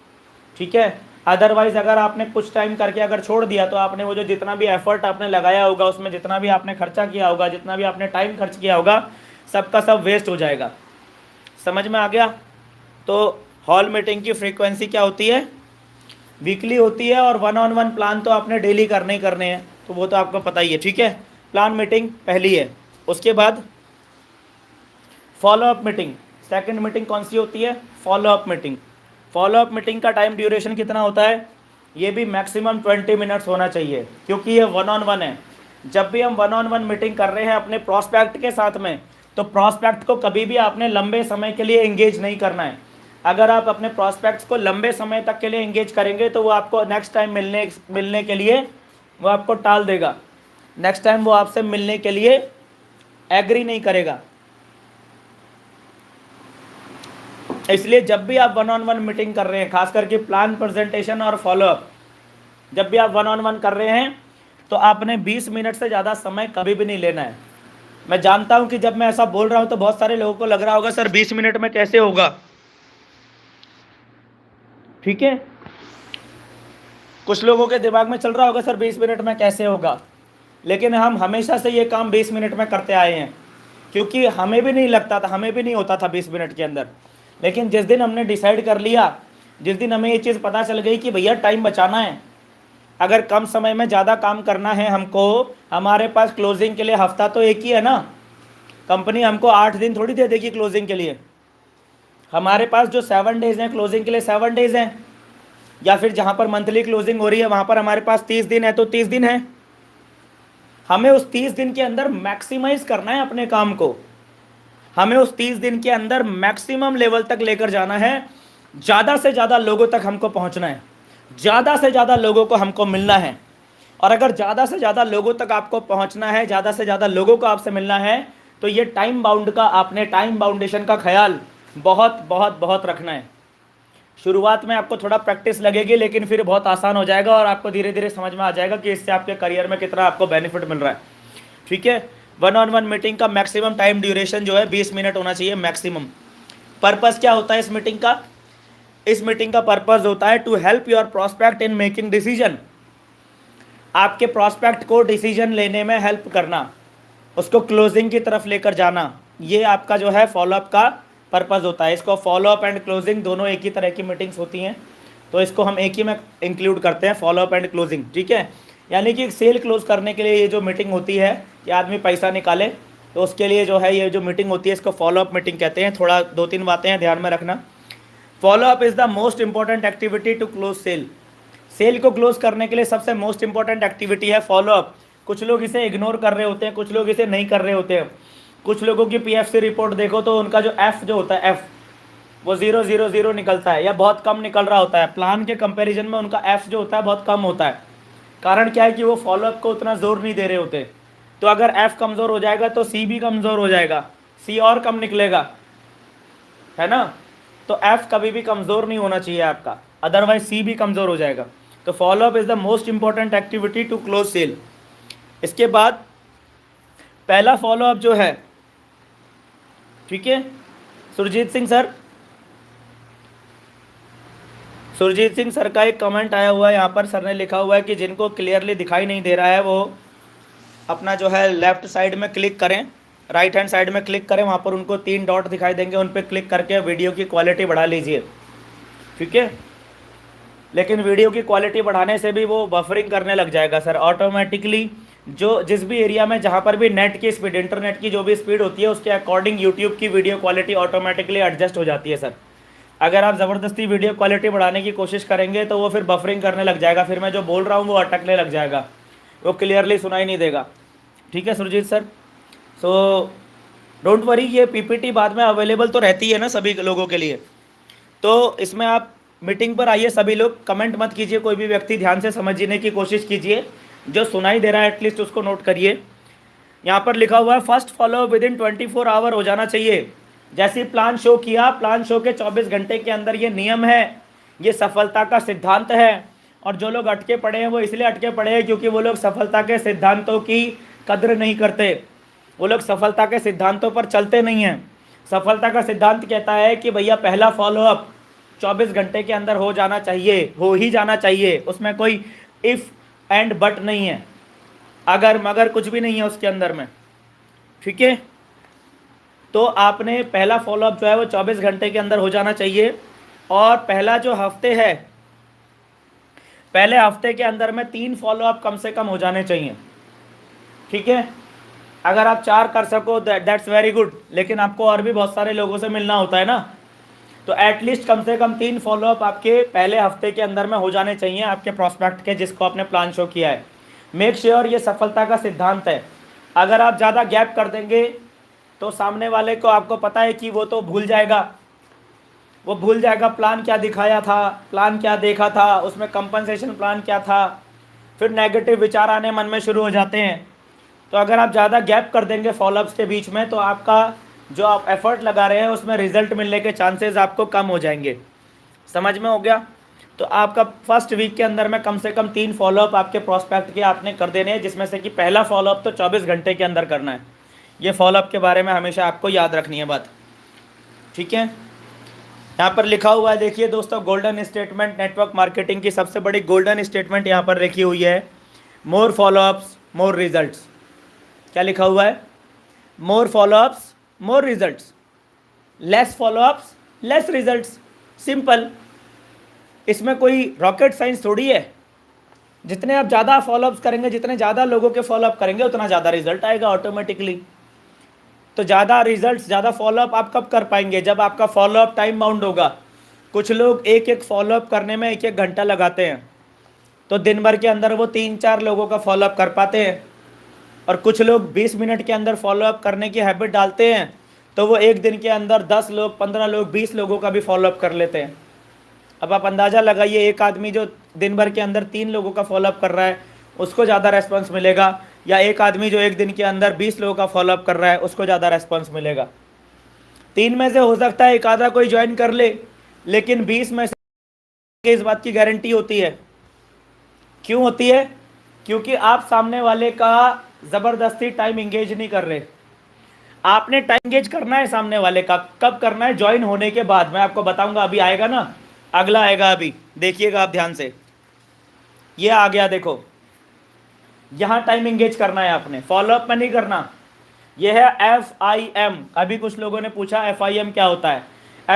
ठीक है। अदरवाइज़ अगर आपने कुछ टाइम करके अगर छोड़ दिया, तो आपने वो जो जितना भी एफर्ट आपने लगाया होगा, उसमें जितना भी आपने खर्चा किया होगा, जितना भी आपने टाइम खर्च किया होगा, सबका सब वेस्ट हो जाएगा। समझ में आ गया? तो हॉल मीटिंग की फ्रीक्वेंसी क्या होती है? वीकली होती है, और 1-on-1 प्लान तो आपने डेली करने ही करने हैं, तो वो तो आपको पता ही है, ठीक है। प्लान मीटिंग पहली है। उसके बाद फॉलोअप मीटिंग, सेकंड मीटिंग कौन सी होती है? Follow up meeting. फॉलोअप मीटिंग का टाइम ड्यूरेशन कितना होता है? ये भी मैक्सिमम 20 मिनट्स होना चाहिए, क्योंकि ये 1-on-1 है। जब भी हम 1-on-1 मीटिंग कर रहे हैं अपने प्रॉस्पेक्ट के साथ में, तो प्रॉस्पेक्ट को कभी भी आपने लंबे समय के लिए एंगेज नहीं करना है। अगर आप अपने प्रॉस्पेक्ट्स को लंबे समय तक के लिए एंगेज करेंगे, तो वो आपको नेक्स्ट टाइम मिलने के लिए वो आपको टाल देगा। नेक्स्ट टाइम वो आपसे मिलने के लिए एग्री नहीं करेगा। इसलिए जब भी आप 1-on-1 मीटिंग कर रहे हैं, खास करके प्लान प्रेजेंटेशन और फॉलोअप, जब भी आप 1-on-1 कर रहे हैं, तो आपने 20 मिनट से ज़्यादा समय कभी भी नहीं लेना है। मैं जानता हूं कि जब मैं ऐसा बोल रहा हूं तो बहुत सारे लोगों को लग रहा होगा, सर 20 मिनट में कैसे होगा, ठीक है। कुछ लोगों के दिमाग में चल रहा होगा, सर 20 मिनट में कैसे होगा। लेकिन हम हमेशा से ये काम 20 मिनट में करते आए हैं, क्योंकि हमें भी नहीं लगता था, हमें भी नहीं होता था 20 मिनट के अंदर। लेकिन जिस दिन हमने डिसाइड कर लिया, जिस दिन हमें ये चीज़ पता चल गई कि भैया टाइम बचाना है, अगर कम समय में ज़्यादा काम करना है हमको, हमारे पास क्लोजिंग के लिए हफ्ता तो एक ही है ना। कंपनी हमको 8 दिन थोड़ी दे देगी क्लोजिंग के लिए। हमारे पास जो 7 डेज़ हैं क्लोजिंग के लिए, 7 डेज़ हैं। या फिर जहाँ पर मंथली क्लोजिंग हो रही है, वहाँ पर हमारे पास 30 दिन है, तो 30 दिन है। हमें उस 30 दिन के अंदर मैक्सिमाइज करना है अपने काम को। हमें उस 30 दिन के अंदर मैक्सिमम लेवल तक लेकर जाना है। ज़्यादा से ज़्यादा लोगों तक हमको पहुँचना है, ज़्यादा से ज़्यादा लोगों को हमको मिलना है। और अगर ज़्यादा से ज़्यादा लोगों तक आपको पहुँचना है, ज़्यादा से ज़्यादा लोगों को आपसे मिलना है, तो ये टाइम बाउंड का, आपने टाइम बाउंडेशन का ख्याल बहुत बहुत बहुत रखना है। शुरुआत में आपको थोड़ा प्रैक्टिस लगेगी, लेकिन फिर बहुत आसान हो जाएगा, और आपको धीरे धीरे समझ में आ जाएगा कि इससे आपके करियर में कितना आपको बेनिफिट मिल रहा है, ठीक है। 1-on-1 मीटिंग का मैक्सिमम टाइम ड्यूरेशन जो है 20 मिनट होना चाहिए मैक्सिमम। पर्पस क्या होता है इस मीटिंग का? इस मीटिंग का पर्पस होता है to help your prospect in making decision. आपके प्रॉस्पेक्ट को डिसीजन लेने में हेल्प करना, उसको क्लोजिंग की तरफ लेकर जाना, ये आपका जो है फॉलोअप का पर्पस होता है। इसको फॉलोअप एंड क्लोजिंग दोनों एक ही तरह की मीटिंग्स होती हैं, तो इसको हम एक ही में इंक्लूड करते हैं, फॉलोअप एंड क्लोजिंग, ठीक है। यानी कि सेल क्लोज करने के लिए ये जो मीटिंग होती है कि आदमी पैसा निकाले, तो उसके लिए जो है ये जो मीटिंग होती है, इसको फॉलोअप मीटिंग कहते हैं। थोड़ा 2-3 बातें हैं, ध्यान में रखना। Follow up is the most important activity to close sale. Sale को क्लोज करने के लिए सबसे मोस्ट इंपॉर्टेंट एक्टिविटी है फॉलोअप। कुछ लोग इसे इग्नोर कर रहे होते हैं, कुछ लोग इसे नहीं कर रहे होते हैं। कुछ लोगों की PFC रिपोर्ट देखो तो उनका जो F जो होता है, F वो 0-0-0 निकलता है, या बहुत कम निकल रहा होता है। प्लान के कंपैरिजन में उनका F जो होता है बहुत कम होता है। कारण क्या है कि वो फॉलोअप को उतना ज़ोर नहीं दे रहे होते। तो अगर F कमज़ोर हो जाएगा तो C भी कमज़ोर हो जाएगा, C और कम निकलेगा, है ना। तो F कभी भी कमज़ोर नहीं होना चाहिए आपका, अदरवाइज C भी कमज़ोर हो जाएगा। तो follow up is the most important activity to close sale. इसके बाद पहला फॉलोअप जो है, ठीक है, सुरजीत सिंह सर, सुरजीत सिंह सर का एक कमेंट आया हुआ है यहाँ पर। सर ने लिखा हुआ है कि जिनको क्लियरली दिखाई नहीं दे रहा है, वो अपना जो है लेफ़्ट साइड में क्लिक करें, राइट हैंड साइड में क्लिक करें, वहाँ पर उनको 3 डॉट दिखाई देंगे, उन पर क्लिक करके वीडियो की क्वालिटी बढ़ा लीजिए, ठीक है। लेकिन वीडियो की क्वालिटी बढ़ाने से भी वो बफरिंग करने लग जाएगा सर ऑटोमेटिकली। जो जिस भी एरिया में जहाँ पर भी नेट की स्पीड, इंटरनेट की जो भी स्पीड होती है, उसके अकॉर्डिंग यूट्यूब की वीडियो क्वालिटी ऑटोमेटिकली एडजस्ट हो जाती है सर। अगर आप ज़बरदस्ती वीडियो क्वालिटी बढ़ाने की कोशिश करेंगे तो वो फिर बफरिंग करने लग जाएगा, फिर मैं जो बोल रहा हूँ वो अटकने लग जाएगा, वो क्लियरली सुनाई नहीं देगा, ठीक है Surjeet sir. So don't worry, ये PPT बाद में अवेलेबल तो रहती है ना सभी लोगों के लिए। तो इसमें आप मीटिंग पर आइए, सभी लोग कमेंट मत कीजिए, कोई भी व्यक्ति ध्यान से समझने की कोशिश कीजिए, जो सुनाई दे रहा है एटलीस्ट उसको नोट करिए। यहाँ पर लिखा हुआ है first follow within 24 hour हो जाना चाहिए। जैसे प्लान शो किया, प्लान शो के 24 घंटे के अंदर ये नियम है, ये सफलता का सिद्धांत है। और जो लोग अटके पड़े हैं वो इसलिए अटके पड़े हैं क्योंकि वो लोग सफलता के सिद्धांतों की कद्र नहीं करते, वो लोग सफलता के सिद्धांतों पर चलते नहीं हैं। सफलता का सिद्धांत कहता है कि भैया पहला फॉलोअप 24 घंटे के अंदर हो जाना चाहिए, हो ही जाना चाहिए, उसमें कोई इफ़ एंड बट नहीं है, अगर मगर कुछ भी नहीं है उसके अंदर में, ठीक है। तो आपने पहला फॉलोअप जो है वो 24 घंटे के अंदर हो जाना चाहिए। और पहला जो हफ्ते है, पहले हफ्ते के अंदर में 3 फॉलोअप कम से कम हो जाने चाहिए, ठीक है। अगर आप 4 कर सको दैट्स वेरी गुड, लेकिन आपको और भी बहुत सारे लोगों से मिलना होता है ना, तो एटलीस्ट कम से कम 3 फॉलोअप आपके पहले हफ्ते के अंदर में हो जाने चाहिए आपके प्रॉस्पेक्ट के, जिसको आपने प्लान शो किया है। मेक श्योर ये सफलता का सिद्धांत है। अगर आप ज़्यादा गैप कर देंगे तो सामने वाले को, आपको पता है कि वो तो भूल जाएगा, वो भूल जाएगा प्लान क्या दिखाया था, प्लान क्या देखा था, उसमें कंपनसेशन प्लान क्या था, फिर नेगेटिव विचार आने मन में शुरू हो जाते हैं। तो अगर आप ज़्यादा गैप कर देंगे फॉलोअप्स के बीच में तो आपका जो आप एफर्ट लगा रहे हैं उसमें रिजल्ट मिलने के चांसेस आपको कम हो जाएंगे। समझ में हो गया? तो आपका फर्स्ट वीक के अंदर में कम से कम 3 फॉलोअप आपके प्रोस्पेक्ट के आपने कर देने हैं, जिसमें से कि पहला फॉलोअप तो 24 घंटे के अंदर करना है। ये फॉलोअप के बारे में हमेशा आपको याद रखनी है बात, ठीक है। यहाँ पर लिखा हुआ है, देखिए दोस्तों, गोल्डन स्टेटमेंट, नेटवर्क मार्केटिंग की सबसे बड़ी गोल्डन स्टेटमेंट यहाँ पर लिखी हुई है, मोर फॉलोअप्स मोर रिजल्ट्स। क्या लिखा हुआ है? More followups more results, less followups less results. Simple, इसमें कोई रॉकेट साइंस थोड़ी है। जितने आप ज़्यादा फॉलोअप्स करेंगे, जितने ज़्यादा लोगों के फॉलोअप करेंगे, उतना ज़्यादा रिजल्ट आएगा ऑटोमेटिकली। तो ज़्यादा रिजल्ट्स, ज़्यादा फॉलोअप आप कब कर पाएंगे? जब आपका फॉलोअप टाइम बाउंड होगा। कुछ लोग एक एक फॉलोअप करने में 1-1 घंटा लगाते हैं, तो दिन भर के अंदर वो 3-4 लोगों का फॉलोअप कर पाते हैं। और कुछ लोग 20 मिनट के अंदर फॉलोअप करने की हैबिट डालते हैं, तो वो एक दिन के अंदर 10 लोग, 15 लोग, 20 लोगों का भी फॉलोअप कर लेते हैं। अब आप अंदाज़ा लगाइए, एक आदमी जो दिन भर के अंदर 3 लोगों का फॉलोअप कर रहा है उसको ज़्यादा रेस्पॉन्स मिलेगा, या एक आदमी जो एक दिन के अंदर 20 लोगों का फॉलोअप कर रहा है उसको ज़्यादा रेस्पॉन्स मिलेगा। 3 में से हो सकता है एक आधा कोई ज्वाइन कर ले, लेकिन 20 में से इस बात की गारंटी होती है। क्यों होती है? क्योंकि आप सामने वाले का ज़बरदस्ती टाइम इंगेज नहीं कर रहे। आपने टाइम इंगेज करना है सामने वाले का। कब करना है? ज्वाइन होने के बाद। मैं आपको बताऊंगा, अभी आएगा ना, अगला आएगा, अभी देखिएगा आप ध्यान से। ये आ गया, देखो, यहाँ टाइम इंगेज करना है आपने, फॉलोअप में नहीं करना। ये है FIM। अभी कुछ लोगों ने पूछा FIM क्या होता है।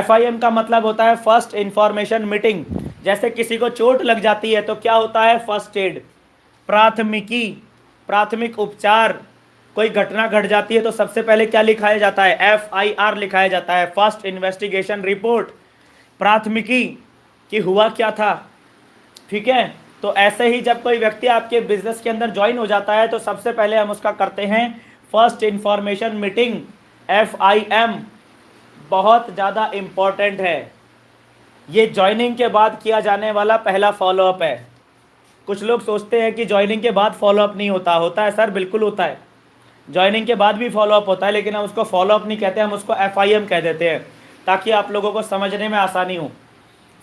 FIM का मतलब होता है फर्स्ट इंफॉर्मेशन मीटिंग। जैसे किसी को चोट लग जाती है तो क्या होता है? फर्स्ट एड, प्राथमिकी, प्राथमिक उपचार। कोई घटना घट जाती है तो सबसे पहले क्या लिखाया जाता है? FIR लिखाया जाता है, फर्स्ट इन्वेस्टिगेशन रिपोर्ट, प्राथमिकी कि हुआ क्या था, ठीक है। तो ऐसे ही जब कोई व्यक्ति आपके बिजनेस के अंदर ज्वाइन हो जाता है तो सबसे पहले हम उसका करते हैं फर्स्ट इंफॉर्मेशन मीटिंग, FIM। बहुत ज़्यादा इम्पॉर्टेंट है, ये ज्वाइनिंग के बाद किया जाने वाला पहला फॉलोअप है। कुछ लोग सोचते हैं कि ज्वाइनिंग के बाद फॉलोअप नहीं होता। होता है सर, बिल्कुल होता है। ज्वाइनिंग के बाद भी फॉलोअप होता है, लेकिन हम उसको फॉलोअप नहीं कहते, हम उसको FIM कह देते हैं, ताकि आप लोगों को समझने में आसानी हो।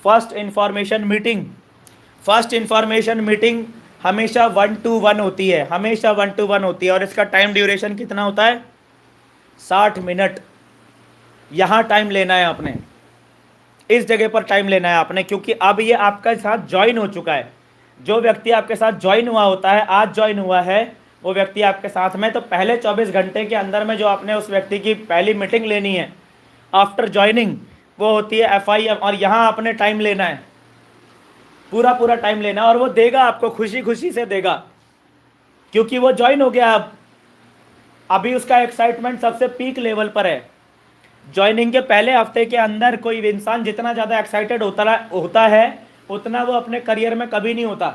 First information meeting, first information meeting हमेशा 1 to 1 होती है, हमेशा 1 to 1 होती है। और इसका टाइम ड्यूरेशन कितना होता है? 60 मिनट। यहाँ टाइम लेना है आपने, इस जगह पर टाइम लेना है आपने, क्योंकि अब ये आपके साथ ज्वाइन हो चुका है। जो व्यक्ति आपके साथ ज्वाइन हुआ होता है, आज ज्वाइन हुआ है वो व्यक्ति आपके साथ में, तो पहले 24 घंटे के अंदर में जो आपने उस व्यक्ति की पहली मीटिंग लेनी है आफ्टर ज्वाइनिंग, वो होती है FIM। और यहाँ आपने टाइम लेना है, पूरा पूरा टाइम लेना, और वो देगा आपको, खुशी खुशी से देगा, क्योंकि वो ज्वाइन हो गया। अब अभी उसका एक्साइटमेंट सबसे पीक लेवल पर है। ज्वाइनिंग के पहले हफ्ते के अंदर कोई इंसान जितना ज़्यादा एक्साइटेड होता है उतना वो अपने करियर में कभी नहीं होता,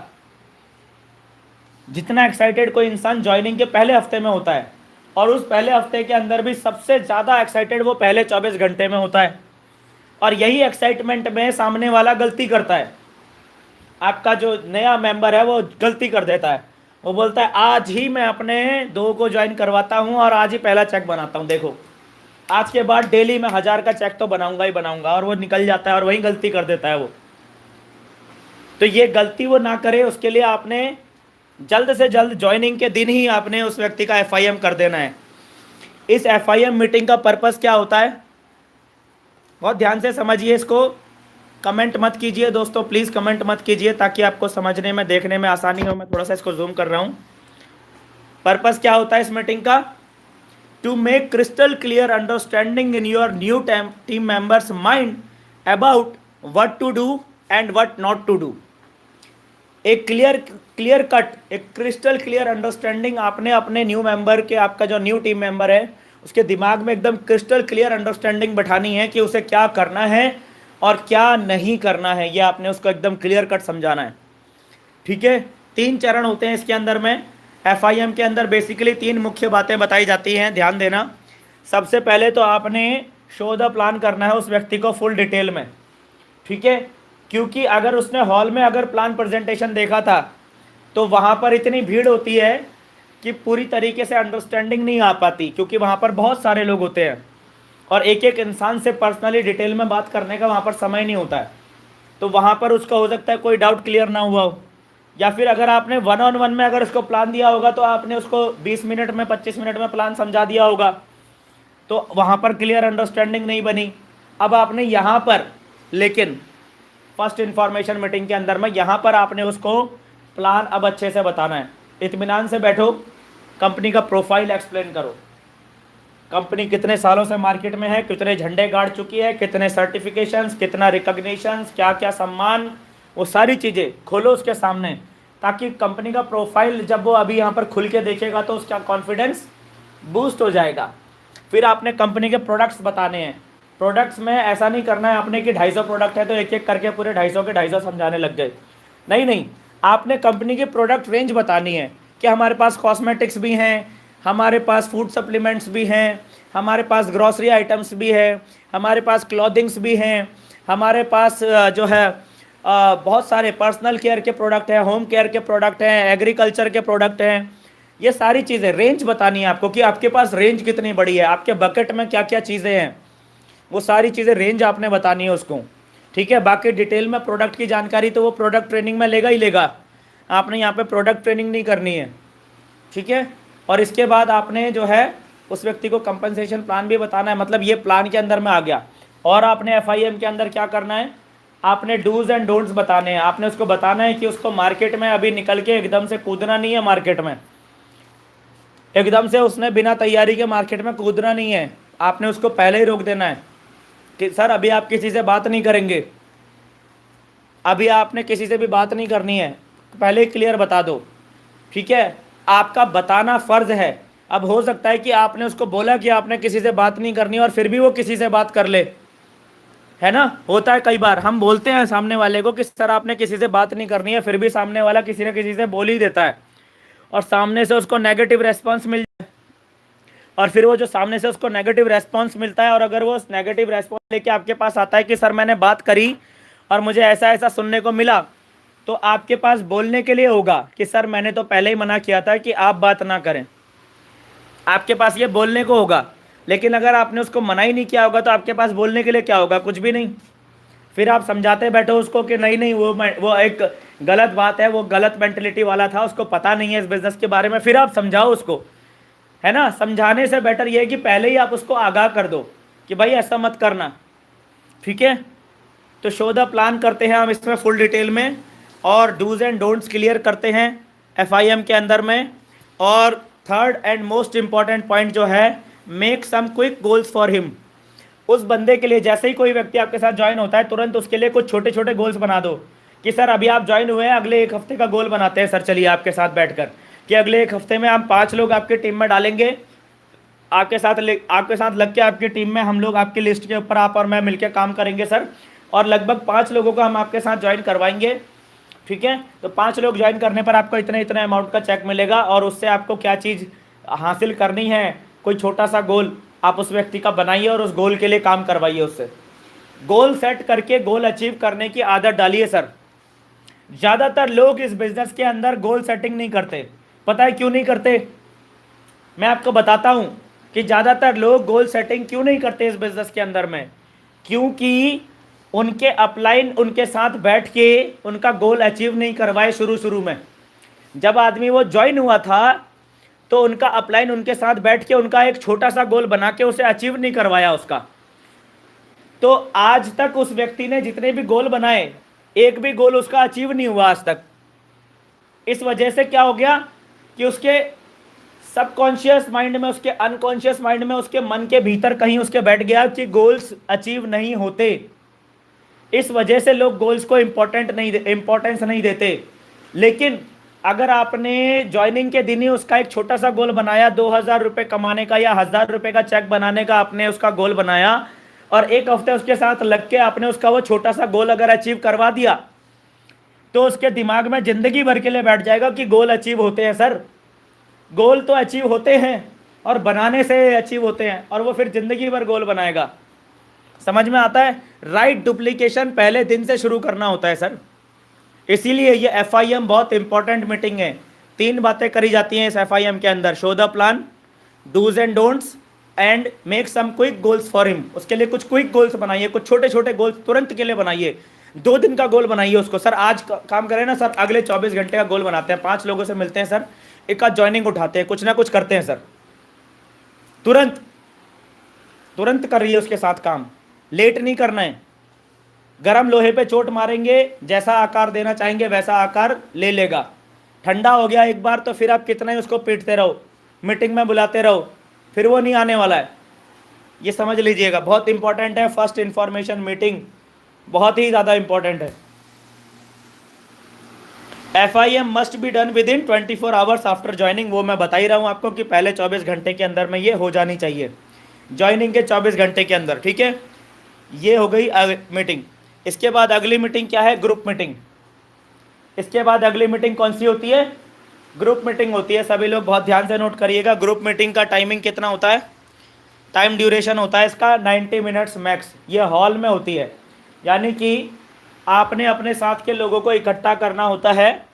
जितना एक्साइटेड कोई इंसान ज्वाइनिंग के पहले हफ्ते में होता है। और उस पहले हफ्ते के अंदर भी सबसे ज़्यादा एक्साइटेड वो पहले 24 घंटे में होता है। और यही एक्साइटमेंट में सामने वाला गलती करता है, आपका जो नया मेंबर है वो गलती कर देता है। वो बोलता है आज ही मैं अपने 2 को ज्वाइन करवाता हूँ और आज ही पहला चेक बनाता हूँ। देखो आज के बाद डेली मैं 1000 का चेक तो बनाऊंगा ही बनाऊंगा, और वो निकल जाता है और वही गलती कर देता है वो। तो ये गलती वो ना करे, उसके लिए आपने जल्द से जल्द ज्वाइनिंग के दिन ही आपने उस व्यक्ति का FIM कर देना है। इस FIM मीटिंग का पर्पस क्या होता है, बहुत ध्यान से समझिए इसको। कमेंट मत कीजिए दोस्तों, प्लीज़ कमेंट मत कीजिए, ताकि आपको समझने में देखने में आसानी हो। मैं थोड़ा सा इसको जूम कर रहा हूँ। पर्पस क्या होता है इस मीटिंग का, to make crystal clear understanding in your new team members mind about what to do and what not to do. एक क्लियर कट, एक क्रिस्टल क्लियर अंडरस्टैंडिंग आपने अपने न्यू मेंबर के, आपका जो न्यू टीम मेंबर है उसके दिमाग में एकदम क्रिस्टल क्लियर अंडरस्टैंडिंग बैठानी है कि उसे क्या करना है और क्या नहीं करना है। ये आपने उसको एकदम क्लियर कट समझाना है। ठीक है, 3 चरण होते हैं इसके अंदर में। FIM के अंदर बेसिकली 3 मुख्य बातें बताई जाती हैं, ध्यान देना। सबसे पहले तो आपने शो द प्लान करना है उस व्यक्ति को फुल डिटेल में। ठीक है, क्योंकि अगर उसने हॉल में अगर प्लान प्रेजेंटेशन देखा था तो वहाँ पर इतनी भीड़ होती है कि पूरी तरीके से अंडरस्टैंडिंग नहीं आ पाती, क्योंकि वहाँ पर बहुत सारे लोग होते हैं और एक एक इंसान से पर्सनली डिटेल में बात करने का वहाँ पर समय नहीं होता है। तो वहाँ पर उसका हो सकता है कोई डाउट क्लियर ना हुआ हो, या फिर अगर आपने 1-on-1 में अगर उसको प्लान दिया होगा तो आपने उसको 20 मिनट में 25 मिनट में प्लान समझा दिया होगा, तो वहाँ पर क्लियर अंडरस्टैंडिंग नहीं बनी। अब आपने यहाँ पर लेकिन फर्स्ट इन्फॉर्मेशन मीटिंग के अंदर में यहाँ पर आपने उसको प्लान अब अच्छे से बताना है। इत्मीनान से बैठो, कंपनी का प्रोफाइल एक्सप्लेन करो। कंपनी कितने सालों से मार्केट में है, कितने झंडे गाड़ चुकी है, कितने सर्टिफिकेशंस, कितना रिकॉग्निशंस, क्या क्या सम्मान, वो सारी चीज़ें खोलो उसके सामने, ताकि कंपनी का प्रोफाइल जब वो अभी यहाँ पर खुल के देखेगा तो उसका कॉन्फिडेंस बूस्ट हो जाएगा। फिर आपने कंपनी के प्रोडक्ट्स बताने हैं। प्रोडक्ट्स में ऐसा नहीं करना है आपने कि 250 प्रोडक्ट है तो एक एक करके पूरे 250 के 250 समझाने लग गए। नहीं, आपने कंपनी की प्रोडक्ट रेंज बतानी है कि हमारे पास कॉस्मेटिक्स भी हैं, हमारे पास फूड सप्लीमेंट्स भी हैं, हमारे पास ग्रॉसरी आइटम्स भी है, हमारे पास क्लॉथिंग्स भी हैं, हमारे पास जो है बहुत सारे पर्सनल केयर के प्रोडक्ट हैं, होम केयर के प्रोडक्ट हैं, एग्रीकल्चर के प्रोडक्ट हैं। ये सारी चीज़ें रेंज बतानी है आपको कि आपके पास रेंज कितनी बड़ी है, आपके बकेट में क्या क्या चीज़ें हैं, वो सारी चीज़ें रेंज आपने बतानी है उसको। ठीक है, बाकी डिटेल में प्रोडक्ट की जानकारी तो वो प्रोडक्ट ट्रेनिंग में लेगा ही लेगा, आपने यहाँ पे प्रोडक्ट ट्रेनिंग नहीं करनी है। ठीक है, और इसके बाद आपने जो है उस व्यक्ति को कंपनसेशन प्लान भी बताना है, मतलब ये प्लान के अंदर में आ गया। और आपने FIM के अंदर क्या करना है, आपने डूज एंड डोंट्स बताने हैं। आपने उसको बताना है कि उसको मार्केट में अभी निकल के एकदम से कूदना नहीं है, मार्केट में एकदम से उसने बिना तैयारी के मार्केट में कूदना नहीं है। आपने उसको पहले ही रोक देना है कि सर अभी आप किसी से बात नहीं करेंगे, अभी आपने किसी से भी बात नहीं करनी है, पहले ही क्लियर बता दो। ठीक है, आपका बताना फ़र्ज़ है। अब हो सकता है कि आपने उसको बोला कि आपने किसी से बात नहीं करनी और फिर भी वो किसी से बात कर ले, है ना। होता है कई बार हम बोलते हैं सामने वाले को कि सर आपने किसी से बात नहीं करनी है, फिर भी सामने वाला किसी न किसी से बोल ही देता है और सामने से उसको नेगेटिव रेस्पॉन्स मिल जाए, और फिर वो जो सामने से उसको नेगेटिव रेस्पॉन्स मिलता है और अगर वो नेगेटिव रेस्पॉन्स लेके आपके पास आता है कि सर मैंने बात करी और मुझे ऐसा ऐसा सुनने को मिला, तो आपके पास बोलने के लिए होगा कि सर मैंने तो पहले ही मना किया था कि आप बात ना करें, आपके पास ये बोलने को होगा। लेकिन अगर आपने उसको मना ही नहीं किया होगा तो आपके पास बोलने के लिए क्या होगा, कुछ भी नहीं। फिर आप समझाते बैठो उसको कि नहीं वो एक गलत बात है, वो गलत मेंटलिटी वाला था, उसको पता नहीं है इस बिज़नेस के बारे में, फिर आप समझाओ उसको, है ना। समझाने से बेटर ये है कि पहले ही आप उसको आगाह कर दो कि भाई ऐसा मत करना। ठीक है, तो शो द प्लान करते हैं हम इसमें फुल डिटेल में, और डूज एंड डोंट्स क्लियर करते हैं FIM के अंदर में। और third and most important point जो है, make some quick goals for him. उस बंदे के लिए जैसे ही कोई व्यक्ति आपके साथ ज्वाइन होता है तुरंत उसके लिए कुछ छोटे छोटे गोल्स बना दो कि सर अभी आप ज्वाइन हुए हैं, अगले 1 हफ्ते का गोल बनाते हैं सर, चलिए आपके साथ बैठकर कि अगले 1 हफ्ते में हम 5 लोग आपके टीम में डालेंगे, आपके साथ लग के आपकी टीम में हम लोग आपकी लिस्ट के ऊपर आप और मैं मिलकर काम करेंगे सर, और लगभग 5 लोगों को हम आपके साथ ज्वाइन करवाएंगे। ठीक है, तो 5 लोग ज्वाइन करने पर आपको इतने इतने अमाउंट का चेक मिलेगा, और उससे आपको क्या चीज़ हासिल करनी है, कोई छोटा सा गोल आप उस व्यक्ति का बनाइए और उस गोल के लिए काम करवाइए उससे। गोल सेट करके गोल अचीव करने की आदत डालिए सर। ज़्यादातर लोग इस बिज़नेस के अंदर गोल सेटिंग नहीं करते, पता है क्यों नहीं करते? मैं आपको बताता हूं कि ज़्यादातर लोग गोल सेटिंग क्यों नहीं करते इस बिजनेस के अंदर में। क्योंकि उनके अपलाइन उनके साथ बैठ के उनका गोल अचीव नहीं करवाए शुरू शुरू में। जब आदमी वो ज्वाइन हुआ था तो उनका अपलाइन उनके साथ बैठ के उनका एक छोटा सा गोल बना के उसे अचीव नहीं करवाया उसका। तो आज तक उस व्यक्ति ने जितने भी गोल बनाए, एक भी गोल उसका अचीव नहीं हुआ आज तक। इस वजह से क्या हो गया कि उसके सबकॉन्शियस माइंड में, उसके अनकॉन्शियस माइंड में, उसके मन के भीतर कहीं उसके बैठ गया कि गोल्स अचीव नहीं होते। इस वजह से लोग गोल्स को इंपॉर्टेंस नहीं देते। लेकिन अगर आपने ज्वाइनिंग के दिन ही उसका एक छोटा सा गोल बनाया, 2000 रुपये कमाने का या 1000 रुपये का चेक बनाने का आपने उसका गोल बनाया, और एक हफ्ते उसके साथ लग के आपने उसका वो छोटा सा गोल अगर अचीव करवा दिया, तो उसके दिमाग में जिंदगी भर के लिए बैठ जाएगा कि गोल अचीव होते हैं सर। गोल तो अचीव होते हैं और बनाने से अचीव होते हैं, और वो फिर जिंदगी भर गोल बनाएगा। समझ में आता है? राइट डुप्लीकेशन पहले दिन से शुरू करना होता है सर। इसीलिए ये FIM बहुत इंपॉर्टेंट मीटिंग है। 3 बातें करी जाती हैं इस FIM के अंदर: show the plan, do's and don'ts, and make some quick goals for him. उसके लिए कुछ क्विक गोल्स बनाइए, कुछ छोटे छोटे गोल्स तुरंत के लिए बनाइए। 2 दिन का गोल बनाइए उसको। सर आज काम करें ना सर, अगले 24 घंटे का गोल बनाते हैं, 5 लोगों से मिलते हैं सर, एक आध ज्वाइनिंग उठाते हैं, कुछ ना कुछ करते हैं सर। तुरंत तुरंत करिए उसके साथ काम, लेट नहीं करना है। गरम लोहे पे चोट मारेंगे, जैसा आकार देना चाहेंगे वैसा आकार ले लेगा। ठंडा हो गया एक बार तो फिर आप कितना ही उसको पीटते रहो, मीटिंग में बुलाते रहो, फिर वो नहीं आने वाला है। ये समझ लीजिएगा, बहुत इंपॉर्टेंट है। फर्स्ट इंफॉर्मेशन मीटिंग बहुत ही ज़्यादा इंपॉर्टेंट है। FIM must be done with in 24 hours after joining. वो मैं बता ही रहा हूँ आपको कि पहले 24 घंटे के अंदर में ये हो जानी चाहिए, ज्वाइनिंग के 24 घंटे के अंदर। ठीक है, ये हो गई मीटिंग। इसके बाद अगली मीटिंग क्या है? Group meeting. इसके बाद अगली मीटिंग कौन सी होती है? ग्रुप मीटिंग होती है। सभी लोग बहुत ध्यान से नोट करिएगा। ग्रुप मीटिंग का टाइमिंग कितना होता है? टाइम ड्यूरेशन होता है इसका 90 मिनट्स मैक्स। ये हॉल में होती है, यानी कि आपने अपने साथ के लोगों को इकट्ठा करना होता है।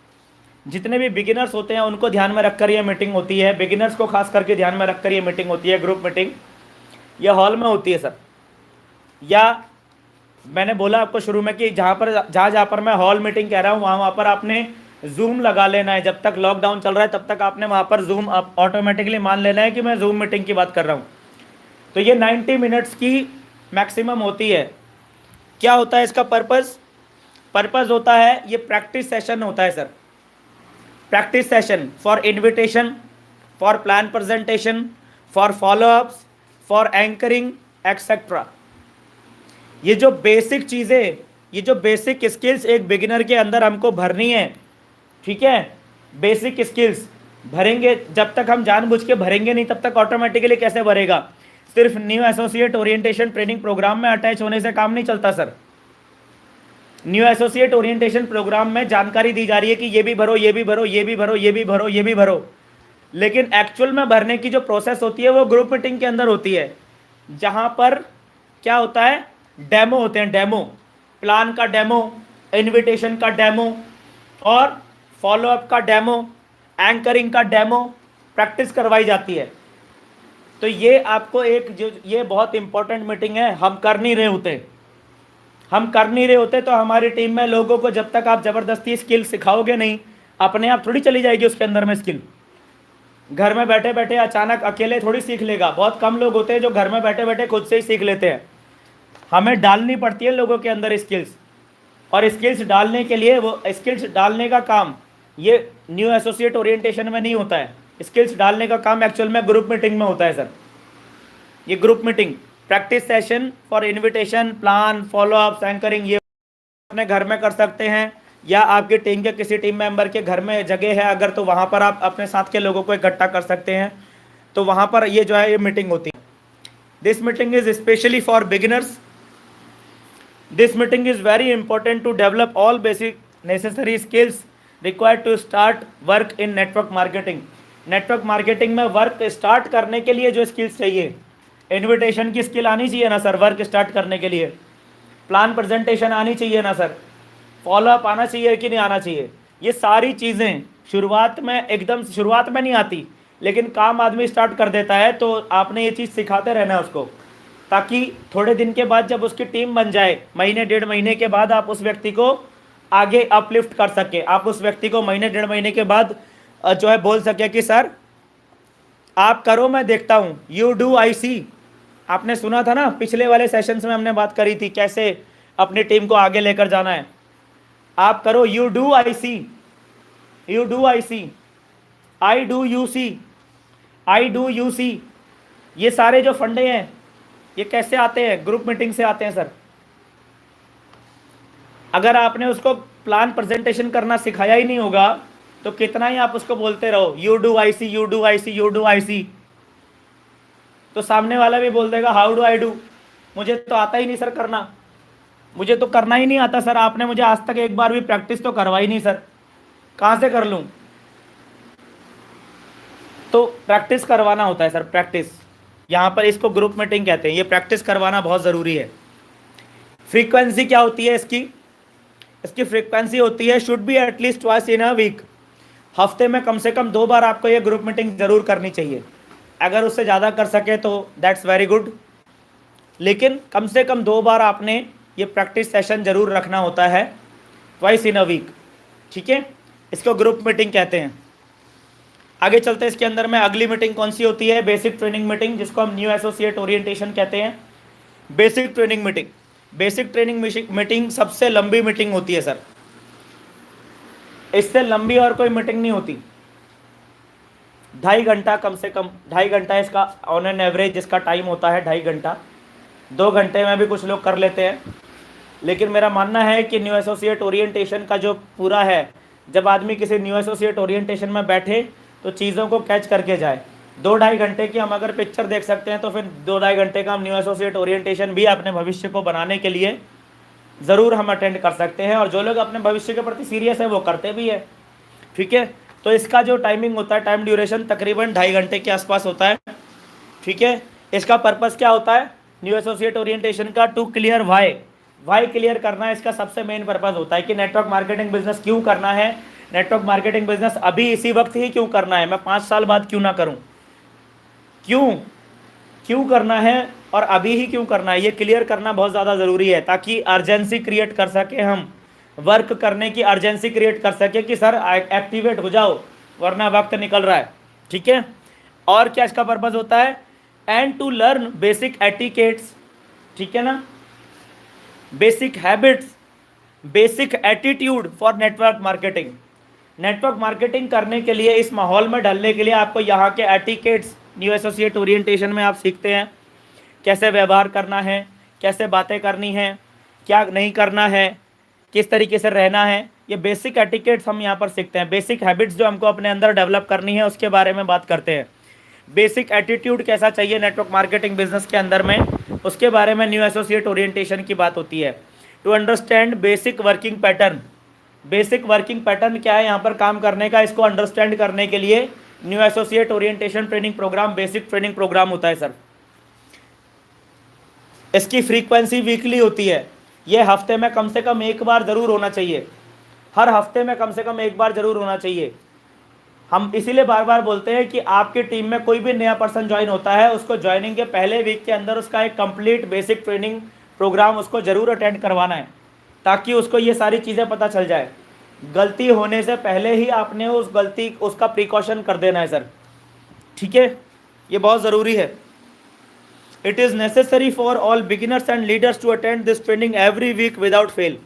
जितने भी बिगिनर्स होते हैं उनको ध्यान में रखकर ये मीटिंग होती है, बिगिनर्स को खास करके ध्यान में रखकर ये मीटिंग होती है, ग्रुप मीटिंग। यह हॉल में होती है सर। या मैंने बोला आपको शुरू में कि जहाँ पर मैं हॉल मीटिंग कह रहा हूँ, वहाँ पर आपने जूम लगा लेना है। जब तक लॉकडाउन चल रहा है तब तक आपने वहाँ पर जूम ऑटोमेटिकली मान लेना है कि मैं जूम मीटिंग की बात कर रहा हूँ। तो ये 90 मिनट्स की मैक्सिमम होती है। क्या होता है इसका पर्पस होता है, ये प्रैक्टिस सेशन होता है sir. Practice session for invitation, for plan presentation, for follow-ups, for anchoring etcetera. ये जो बेसिक चीज़ें, ये जो बेसिक स्किल्स एक बिगिनर के अंदर हमको भरनी है, ठीक है, बेसिक स्किल्स भरेंगे। जब तक हम जानबूझ के भरेंगे नहीं तब तक ऑटोमेटिकली कैसे भरेगा? सिर्फ new associate orientation training program में अटैच होने से काम नहीं चलता sir. New associate orientation program में जानकारी दी जा रही है कि ये भी भरो, ये भी भरो, ये भी भरो, ये भी भरो, ये भी भरो, लेकिन एक्चुअल में भरने की जो प्रोसेस होती है वो ग्रुप मीटिंग के अंदर होती है, जहाँ पर क्या होता है? डेमो होते हैं, डेमो, प्लान का डेमो, इनविटेशन का डेमो और फॉलोअप का डेमो, एंकरिंग का डेमो, प्रैक्टिस करवाई जाती है। तो ये आपको ये बहुत इंपॉर्टेंट मीटिंग है। हम कर नहीं रहे होते तो हमारी टीम में लोगों को जब तक आप ज़बरदस्ती स्किल सिखाओगे नहीं, अपने आप थोड़ी चली जाएगी उसके अंदर में स्किल। घर में बैठे बैठे अचानक अकेले थोड़ी सीख लेगा। बहुत कम लोग होते हैं जो घर में बैठे बैठे खुद से ही सीख लेते हैं। हमें डालनी पड़ती है लोगों के अंदर स्किल्स, और स्किल्स डालने के लिए वो स्किल्स डालने का काम ये न्यू एसोसिएट ओरिएंटेशन में नहीं होता है। स्किल्स डालने का काम एक्चुअल में ग्रुप मीटिंग में होता है सर। ये group meeting, practice session for invitation, plan, follow-ups, anchoring, ये अपने घर में कर सकते हैं, या आपकी टीम के किसी टीम मेंबर के घर में जगह है अगर, तो वहाँ पर आप अपने साथ के लोगों को इकट्ठा कर सकते हैं। तो वहाँ पर ये जो है ये मीटिंग होती है। This meeting is specially for beginners. This meeting is very important to develop all basic necessary skills required to start work in network marketing. Network marketing में वर्क स्टार्ट करने के लिए जो स्किल्स चाहिए, इन्विटेशन की skill आनी चाहिए ना सर वर्क स्टार्ट करने के लिए, प्लान प्रेजेंटेशन आनी चाहिए ना सर, फॉलोअप आना चाहिए कि नहीं आना चाहिए, ये सारी चीज़ें शुरुआत में एकदम शुरुआत में नहीं आती, लेकिन काम आदमी स्टार्ट कर देता है, तो आपने ये चीज़ सिखाते रहना है उसको, ताकि थोड़े दिन के बाद जब उसकी टीम बन जाए, महीने डेढ़ महीने के बाद आप उस व्यक्ति को आगे अपलिफ्ट कर सके। आप उस व्यक्ति को महीने डेढ़ महीने के बाद जो है बोल सके कि सर आप करो, मैं देखता हूँ, यू डू आई सी। आपने सुना था ना, पिछले वाले सेशंस में हमने बात करी थी कैसे अपनी टीम को आगे लेकर जाना है। आप करो, you do I see, you do I see, I do you see, I do you see. ये सारे जो फंडे हैं ये कैसे आते हैं? ग्रुप मीटिंग से आते हैं सर। अगर आपने उसको प्लान प्रेजेंटेशन करना सिखाया ही नहीं होगा तो कितना ही आप उसको बोलते रहो you do I see, you do I see, you do I see, तो सामने वाला भी बोल देगा हाउ डू आई डू, मुझे तो आता ही नहीं सर करना, मुझे तो करना ही नहीं आता सर, आपने मुझे आज तक एक बार भी प्रैक्टिस तो करवाई नहीं सर, कहाँ से कर लूँ? तो प्रैक्टिस करवाना होता है सर, प्रैक्टिस। यहाँ पर इसको ग्रुप मीटिंग कहते हैं, ये प्रैक्टिस करवाना बहुत ज़रूरी है। फ्रीक्वेंसी क्या होती है इसकी? इसकी फ्रीक्वेंसी होती है should be at least twice in a week. हफ्ते में कम से कम 2 बार आपको ये ग्रुप मीटिंग ज़रूर करनी चाहिए। अगर उससे ज़्यादा कर सके तो दैट्स वेरी गुड, लेकिन कम से कम 2 बार आपने ये प्रैक्टिस सेशन ज़रूर रखना होता है, ट्वाइस इन अ वीक, ठीक है? इसको ग्रुप मीटिंग कहते हैं। आगे चलते हैं, इसके अंदर में अगली मीटिंग कौन सी होती है? बेसिक ट्रेनिंग मीटिंग, जिसको हम न्यू एसोसिएट ओरिएंटेशन कहते हैं। Basic training meeting, basic training meeting सबसे लंबी मीटिंग होती है सर, इससे लंबी और कोई मीटिंग नहीं होती। 2.5 घंटा, कम से कम 2.5 घंटा इसका ऑन एन एवरेज इसका टाइम होता है, 2.5 घंटा। 2 घंटे में भी कुछ लोग कर लेते हैं, लेकिन मेरा मानना है कि न्यू एसोसिएट ओरिएंटेशन का जो पूरा है, जब आदमी किसी न्यू एसोसिएट ओरिएंटेशन में बैठे तो चीज़ों को कैच करके जाए। 2-2.5 घंटे की हम अगर पिक्चर देख सकते हैं तो फिर 2-2.5 घंटे का हम न्यू एसोसिएट ओरिएंटेशन भी अपने भविष्य को बनाने के लिए ज़रूर हम अटेंड कर सकते हैं, और जो लोग अपने भविष्य के प्रति सीरियस है वो करते भी है, ठीक है? तो इसका जो टाइमिंग होता है, टाइम ड्यूरेशन तकरीबन 2.5 घंटे के आसपास होता है, ठीक है? इसका पर्पज़ क्या होता है न्यू एसोसिएट ओरिएंटेशन का? टू क्लियर वाई क्लियर करना है, इसका सबसे मेन पर्पज़ होता है कि नेटवर्क मार्केटिंग बिजनेस क्यों करना है, नेटवर्क मार्केटिंग बिजनेस अभी इसी वक्त ही क्यों करना है, मैं 5 साल बाद क्यों ना करूं, क्यों करना है और अभी ही क्यों करना है, ये क्लियर करना बहुत ज़्यादा ज़रूरी है, ताकि अर्जेंसी क्रिएट कर सके, हम वर्क करने की अर्जेंसी क्रिएट कर सके कि सर एक्टिवेट हो जाओ वरना वक्त निकल रहा है, ठीक है? और क्या इसका पर्पज़ होता है? And to learn basic etiquettes, ठीक है ना, basic habits, basic attitude for network marketing. Network marketing करने के लिए, इस माहौल में ढलने के लिए आपको यहाँ के एटिकेट्स न्यू एसोसिएट ओरिएंटेशन में आप सीखते हैं, कैसे व्यवहार करना है, कैसे बातें करनी है, क्या नहीं करना है, किस तरीके से रहना है, ये बेसिक एटिकेट्स हम यहाँ पर सीखते हैं। बेसिक हैबिट्स जो हमको अपने अंदर डेवलप करनी है उसके बारे में बात करते हैं। बेसिक एटीट्यूड कैसा चाहिए नेटवर्क मार्केटिंग बिजनेस के अंदर में, उसके बारे में न्यू एसोसिएट ओरिएंटेशन की बात होती है। To understand basic working pattern, basic working pattern क्या है यहाँ पर काम करने का, इसको अंडरस्टैंड करने के लिए new associate orientation training program basic training program होता है सर। इसकी फ्रीक्वेंसी वीकली होती है, ये हफ्ते में कम से कम 1 बार ज़रूर होना चाहिए, हर हफ्ते में कम से कम 1 बार ज़रूर होना चाहिए। हम इसीलिए बार बार बोलते हैं कि आपकी टीम में कोई भी नया पर्सन ज्वाइन होता है, उसको ज्वाइनिंग के पहले वीक के अंदर उसका एक कंप्लीट बेसिक ट्रेनिंग प्रोग्राम उसको ज़रूर अटेंड करवाना है, ताकि उसको ये सारी चीज़ें पता चल जाए। गलती होने से पहले ही आपने उसका प्रिकॉशन कर देना है सर, ठीक है? ये बहुत ज़रूरी है। It is necessary for all beginners and leaders to attend this training every week without fail.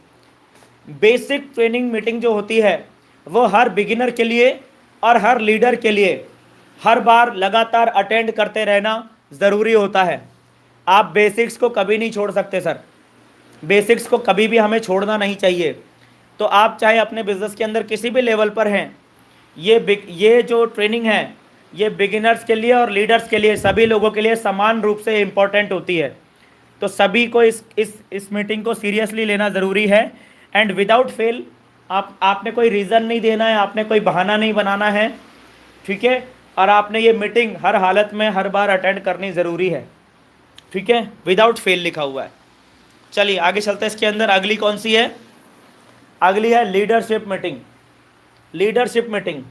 Basic training meeting जो होती है वो हर बिगिनर के लिए और हर लीडर के लिए हर बार लगातार अटेंड करते रहना ज़रूरी होता है। आप बेसिक्स को कभी नहीं छोड़ सकते सर, बेसिक्स को कभी भी हमें छोड़ना नहीं चाहिए। तो आप चाहे अपने बिजनेस के अंदर किसी भी लेवल पर हैं, ये जो ट्रेनिंग है ये बिगिनर्स के लिए और लीडर्स के लिए, सभी लोगों के लिए समान रूप से इम्पॉर्टेंट होती है। तो सभी को इस मीटिंग को सीरियसली लेना ज़रूरी है, एंड विदाउट फेल आपने कोई रीज़न नहीं देना है, आपने कोई बहाना नहीं बनाना है, ठीक है? और आपने ये मीटिंग हर हालत में हर बार अटेंड करनी ज़रूरी है, ठीक है? विदाउट फेल लिखा हुआ है। चलिए आगे चलते हैं, इसके अंदर अगली कौन सी है? अगली है leadership meeting. Leadership meeting,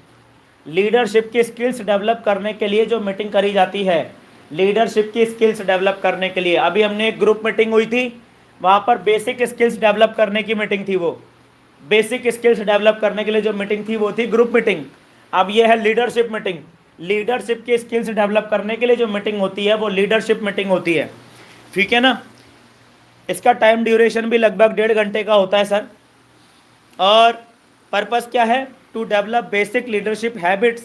leadership की स्किल्स डेवलप करने के लिए जो मीटिंग करी जाती है, लीडरशिप की स्किल्स डेवलप करने के लिए। अभी हमने एक ग्रुप मीटिंग हुई थी, वहाँ पर बेसिक स्किल्स डेवलप करने की मीटिंग थी। वो बेसिक स्किल्स डेवलप करने के लिए जो मीटिंग थी वो थी ग्रुप मीटिंग। अब ये है लीडरशिप मीटिंग। लीडरशिप की स्किल्स डेवलप करने के लिए जो मीटिंग होती है वो लीडरशिप मीटिंग होती है, ठीक है ना। इसका टाइम ड्यूरेशन भी लगभग 1.5 घंटे का होता है सर। और पर्पस क्या है? To develop basic leadership habits,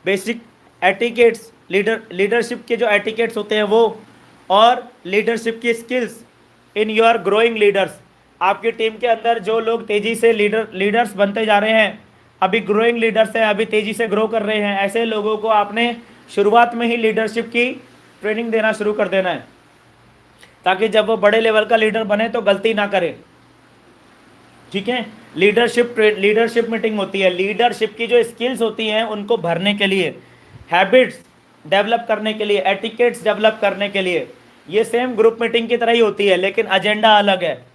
basic etiquettes, leadership के जो एटिकेट्स होते हैं वो, और लीडरशिप की skills in your growing leaders. आपकी टीम के अंदर जो लोग तेज़ी से लीडर्स बनते जा रहे हैं, अभी ग्रोइंग लीडर्स हैं, अभी तेज़ी से ग्रो कर रहे हैं, ऐसे लोगों को आपने शुरुआत में ही लीडरशिप की ट्रेनिंग देना शुरू कर देना है, ताकि जब वो बड़े लेवल का लीडर बने तो गलती ना करे, ठीक है। लीडरशिप मीटिंग होती है, लीडरशिप की जो स्किल्स होती हैं उनको भरने के लिए, हैबिट्स डेवलप करने के लिए, एटिकेट्स डेवलप करने के लिए। ये सेम ग्रुप मीटिंग की तरह ही होती है, लेकिन एजेंडा अलग है।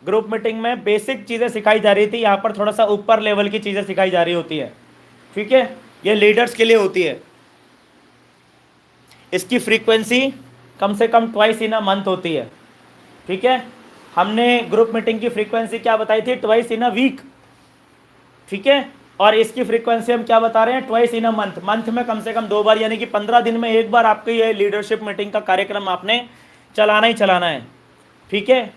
ग्रुप मीटिंग में बेसिक चीज़ें सिखाई जा रही थी, यहाँ पर थोड़ा सा ऊपर लेवल की चीज़ें सिखाई जा रही होती है, ठीक है। ये लीडर्स के लिए होती है। इसकी फ्रीक्वेंसी कम से कम ट्वाइस इन अ मंथ होती है, ठीक है। हमने ग्रुप मीटिंग की फ्रीक्वेंसी क्या बताई थी? ट्वाइस इन अ वीक, ठीक है। और इसकी फ्रीक्वेंसी हम क्या बता रहे हैं? Twice in a month. Month में कम से कम 2 बार, यानी कि 15 दिन में एक बार आपके ये लीडरशिप मीटिंग का कार्यक्रम आपने चलाना ही चलाना है, ठीक है।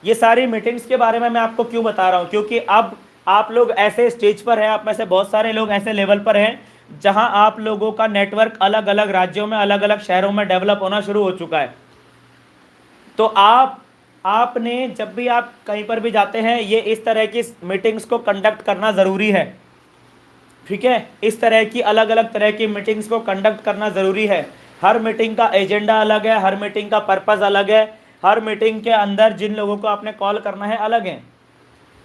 ये सारी मीटिंग्स के बारे में मैं आपको क्यों बता रहा हूँ? क्योंकि अब आप लोग ऐसे स्टेज पर हैं, आप में से बहुत सारे लोग ऐसे लेवल पर हैं जहाँ आप लोगों का नेटवर्क अलग अलग राज्यों में, अलग अलग शहरों में डेवलप होना शुरू हो चुका है। तो आपने जब भी आप कहीं पर भी जाते हैं, ये इस तरह की मीटिंग्स को कंडक्ट करना ज़रूरी है, ठीक है। इस तरह की अलग अलग तरह की मीटिंग्स को कंडक्ट करना ज़रूरी है। हर मीटिंग का एजेंडा अलग है, हर मीटिंग का पर्पज़ अलग है, हर मीटिंग के अंदर जिन लोगों को आपने कॉल करना है अलग है,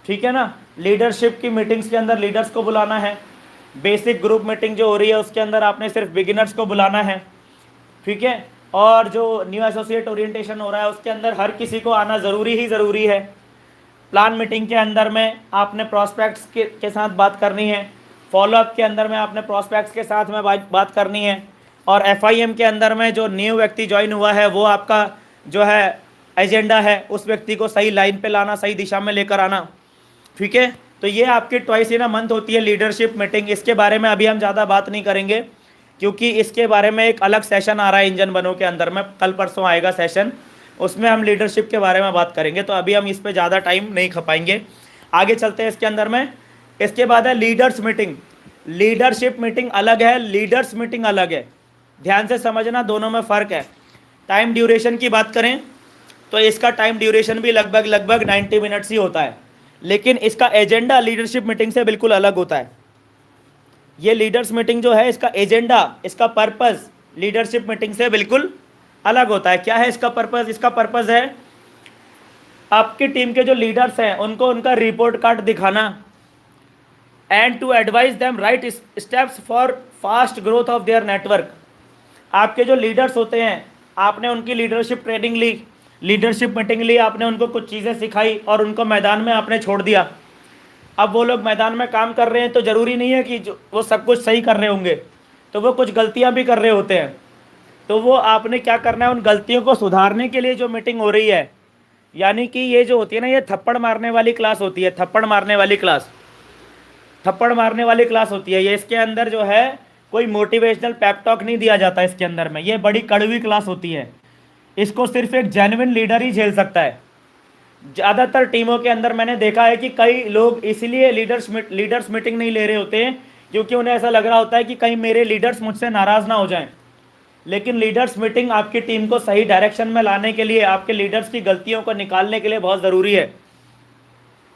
ठीक है ना। लीडरशिप की मीटिंग्स के अंदर लीडर्स को बुलाना है। बेसिक ग्रुप मीटिंग जो हो रही है उसके अंदर आपने सिर्फ बिगिनर्स को बुलाना है, ठीक है। और जो न्यू एसोसिएट ओरिएंटेशन हो रहा है उसके अंदर हर किसी को आना ज़रूरी है। प्लान मीटिंग के अंदर में आपने प्रॉस्पेक्ट्स के साथ बात करनी है। फॉलोअप के अंदर में आपने प्रॉस्पेक्ट्स के साथ में बात करनी है। और एफआईएम के अंदर में जो न्यू व्यक्ति ज्वाइन हुआ है वो आपका जो है एजेंडा है, उस व्यक्ति को सही लाइन पे लाना, सही दिशा में लेकर आना, ठीक है। तो ये आपकी ट्वाइस इन अ मंथ होती है लीडरशिप मीटिंग। इसके बारे में अभी हम ज़्यादा बात नहीं करेंगे, क्योंकि इसके बारे में एक अलग सेशन आ रहा है इंजन बनो के अंदर में, कल परसों आएगा सेशन, उसमें हम लीडरशिप के बारे में बात करेंगे। तो अभी हम इस पर ज़्यादा टाइम नहीं खपाएंगे, आगे चलते हैं इसके अंदर में। इसके बाद है लीडर्स मीटिंग। लीडरशिप मीटिंग अलग है, लीडर्स मीटिंग अलग है, ध्यान से समझना, दोनों में फ़र्क है। टाइम ड्यूरेशन की बात करें तो इसका टाइम ड्यूरेशन भी लगभग 90 मिनट्स ही होता है, लेकिन इसका एजेंडा लीडरशिप मीटिंग से बिल्कुल अलग होता है। ये लीडर्स मीटिंग जो है, इसका एजेंडा, इसका पर्पज़ लीडरशिप मीटिंग से बिल्कुल अलग होता है। क्या है इसका पर्पज़? इसका पर्पज़ है आपकी टीम के जो लीडर्स हैं उनको उनका रिपोर्ट कार्ड दिखाना, and to advise them right steps for fast growth of their network. आपके जो लीडर्स होते हैं, आपने उनकी लीडरशिप ट्रेनिंग ली, लीडरशिप मीटिंग ली, आपने उनको कुछ चीज़ें सिखाई और उनको मैदान में आपने छोड़ दिया। अब वो लोग मैदान में काम कर रहे हैं तो ज़रूरी नहीं है कि वो सब कुछ सही कर रहे होंगे, तो वो कुछ गलतियां भी कर रहे होते हैं। तो वो आपने क्या करना है, उन गलतियों को सुधारने के लिए जो मीटिंग हो रही है, यानी कि ये जो होती है ना, ये थप्पड़ मारने वाली क्लास होती है, थप्पड़ मारने वाली क्लास होती है ये। इसके अंदर जो है कोई मोटिवेशनल पेप टॉक नहीं दिया जाता इसके अंदर में, ये बड़ी कड़वी क्लास होती है। इसको सिर्फ एक जेन्युइन लीडर ही झेल सकता है। ज़्यादातर टीमों के अंदर मैंने देखा है कि कई लोग इसलिए लीडर्स मीटिंग नहीं ले रहे होते हैं क्योंकि उन्हें ऐसा लग रहा होता है कि कहीं मेरे लीडर्स मुझसे नाराज़ ना हो जाएं। लेकिन लीडर्स मीटिंग आपकी टीम को सही डायरेक्शन में लाने के लिए, आपके लीडर्स की गलतियों को निकालने के लिए बहुत ज़रूरी है।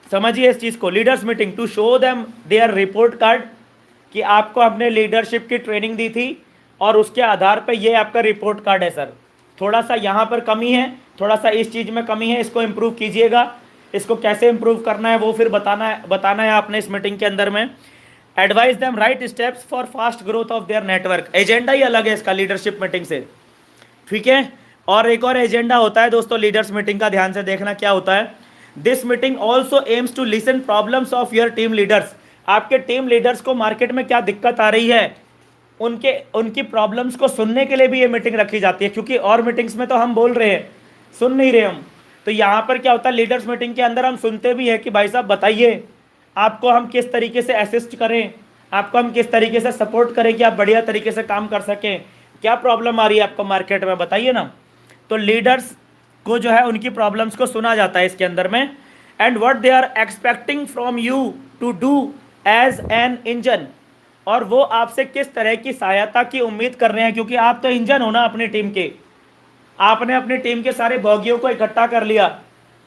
समझिए इस चीज़ को। Leaders meeting to show them their report card, कि आपको अपने लीडरशिप की ट्रेनिंग दी थी और उसके आधार पर ये आपका रिपोर्ट कार्ड है सर। थोड़ा सा यहाँ पर कमी है, थोड़ा सा इस चीज़ में कमी है, इसको इम्प्रूव कीजिएगा। इसको कैसे इम्प्रूव करना है वो फिर बताना है आपने इस मीटिंग के अंदर में। Advise them right steps for fast growth of their network. Agenda ही अलग है इसका लीडरशिप मीटिंग से, ठीक है। और एक और एजेंडा होता है दोस्तों लीडर्स मीटिंग का, ध्यान से देखना क्या होता है। This meeting also aims to listen problems of your team leaders. आपके टीम लीडर्स को मार्केट में क्या दिक्कत आ रही है, उनकी प्रॉब्लम्स को सुनने के लिए भी ये मीटिंग रखी जाती है, क्योंकि और मीटिंग्स में तो हम बोल रहे हैं, सुन नहीं रहे हम। तो यहाँ पर क्या होता है, लीडर्स मीटिंग के अंदर हम सुनते भी है कि भाई साहब बताइए आपको हम किस तरीके से असिस्ट करें, आपको हम किस तरीके से सपोर्ट करें कि आप बढ़िया तरीके से काम कर सकें, क्या प्रॉब्लम आ रही है आपको मार्केट में, बताइए ना। तो लीडर्स को जो है उनकी प्रॉब्लम्स को सुना जाता है इसके अंदर में, and what they are expecting from you to do as an engine, और वो आपसे किस तरह की सहायता की उम्मीद कर रहे हैं, क्योंकि आप तो इंजन हो ना अपनी टीम के। आपने अपनी टीम के सारे बॉगियों को इकट्ठा कर लिया,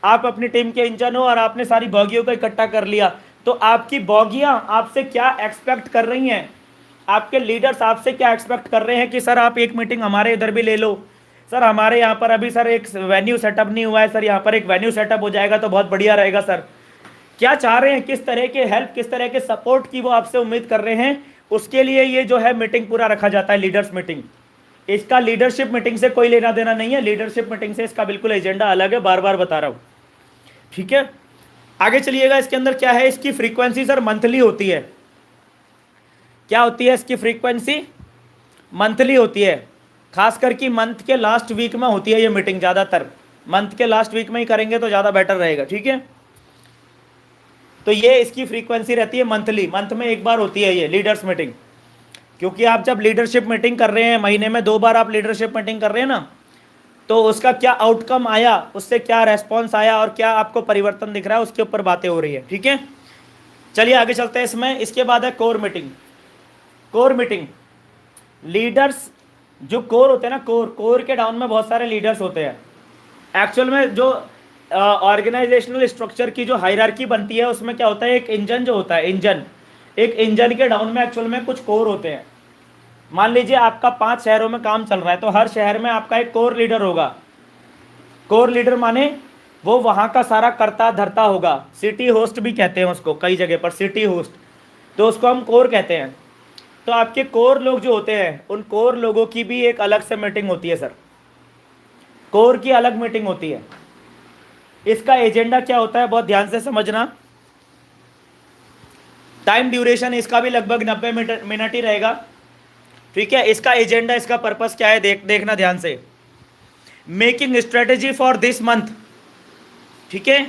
आप अपनी टीम के इंजन हो और आपने सारी बॉगियों को इकट्ठा कर लिया, तो आपकी बॉगियां आपसे क्या एक्सपेक्ट कर रही हैं, आपके लीडर्स आपसे क्या एक्सपेक्ट कर रहे हैं कि सर आप एक मीटिंग हमारे इधर भी ले लो, सर हमारे यहाँ पर अभी सर एक वेन्यू सेटअप नहीं हुआ है, सर यहाँ पर एक वेन्यू सेटअप हो जाएगा तो बहुत बढ़िया रहेगा सर। क्या चाह रहे हैं, किस तरह के हेल्प, किस तरह के सपोर्ट की वो आपसे उम्मीद कर रहे हैं, उसके लिए ये जो है मीटिंग पूरा रखा जाता है, लीडर्स मीटिंग। इसका लीडरशिप मीटिंग से कोई लेना देना नहीं है, लीडरशिप मीटिंग से इसका बिल्कुल एजेंडा अलग है, बार बार बता रहा हूँ, ठीक है। आगे चलिएगा, इसके अंदर क्या है, इसकी फ्रीक्वेंसी सर मंथली होती है। क्या होती है इसकी फ्रीक्वेंसी, मंथली होती है, खासकर कि मंथ के लास्ट वीक में होती है ये मीटिंग, ज़्यादातर मंथ के लास्ट वीक में ही करेंगे तो ज़्यादा बेटर रहेगा, ठीक है। तो ये इसकी फ्रीक्वेंसी रहती है मंथली, मंथ में एक बार होती है ये लीडर्स मीटिंग, क्योंकि आप जब लीडरशिप मीटिंग कर रहे हैं, महीने में 2 बार आप लीडरशिप मीटिंग कर रहे हैं ना, तो उसका क्या आउटकम आया, उससे क्या रेस्पॉन्स आया और क्या आपको परिवर्तन दिख रहा है, उसके ऊपर बातें हो रही है, ठीक है। चलिए आगे चलते हैं इसमें। इसके बाद है core meeting. Core meeting, leaders जो कोर होते हैं ना, कोर के डाउन में बहुत सारे लीडर्स होते हैं। एक्चुअल में जो ऑर्गेनाइजेशनल स्ट्रक्चर की जो हायरार्की बनती है, उसमें क्या होता है, एक इंजन जो होता है, इंजन, एक इंजन के डाउन में एक्चुअल में कुछ कोर होते हैं। मान लीजिए आपका 5 शहरों में काम चल रहा है, तो हर शहर में आपका एक कोर लीडर होगा। कोर लीडर माने वो वहाँ का सारा करता धरता होगा, सिटी होस्ट भी कहते हैं उसको, कई जगह पर सिटी होस्ट, तो उसको हम कोर कहते हैं। तो आपके कोर लोग जो होते हैं, उन कोर लोगों की भी एक अलग से मीटिंग होती है सर, कोर की अलग मीटिंग होती है। इसका एजेंडा क्या होता है, बहुत ध्यान से समझना। टाइम ड्यूरेशन इसका भी लगभग 90 मिनट ही रहेगा, ठीक है। इसका एजेंडा, इसका पर्पस क्या है, देखना ध्यान से। Making strategy for this month, ठीक है।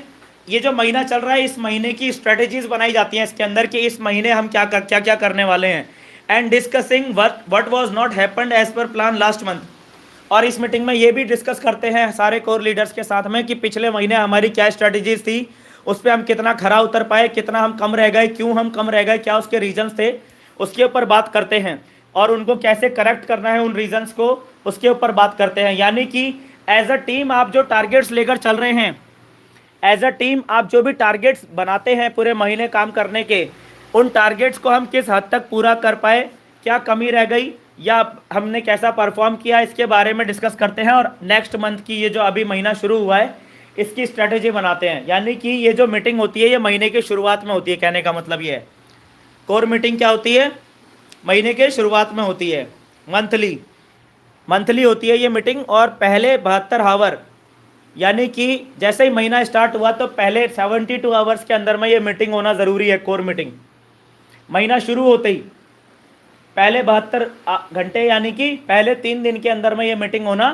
ये जो महीना चल रहा है, इस महीने की स्ट्रेटेजीज बनाई जाती हैं इसके अंदर कि इस महीने हम क्या क्या करने वाले हैं, and discussing what was not happened as per plan last month. और इस मीटिंग में ये भी डिस्कस करते हैं सारे कोर लीडर्स के साथ में कि पिछले महीने हमारी क्या स्ट्रेटेजीज थी, उस पर हम कितना खरा उतर पाए, कितना हम कम रह गए, क्यों हम कम रह गए, क्या उसके रीजंस थे, उसके ऊपर बात करते हैं, और उनको कैसे करेक्ट करना है उन रीजंस को, उसके ऊपर बात करते हैं। यानी कि एज अ टीम आप जो टारगेट्स लेकर चल रहे हैं, एज अ टीम आप जो भी टारगेट्स बनाते हैं पूरे महीने काम करने के, उन टारगेट्स को हम किस हद तक पूरा कर पाए, क्या कमी रह गई या हमने कैसा परफॉर्म किया, इसके बारे में डिस्कस करते हैं। और नेक्स्ट मंथ की ये जो अभी महीना शुरू हुआ है, इसकी स्ट्रेटेजी बनाते हैं। यानी कि ये जो मीटिंग होती है, ये महीने के शुरुआत में होती है, कहने का मतलब ये है। कोर मीटिंग क्या होती है, महीने के शुरुआत में होती है, मंथली होती है ये मीटिंग। और पहले 72 आवर, यानी कि जैसे ही महीना स्टार्ट हुआ तो पहले 72 आवर्स के अंदर में ये मीटिंग होना ज़रूरी है। कोर मीटिंग महीना शुरू होते ही पहले 72 घंटे, यानी कि पहले 3 दिन के अंदर में ये मीटिंग होना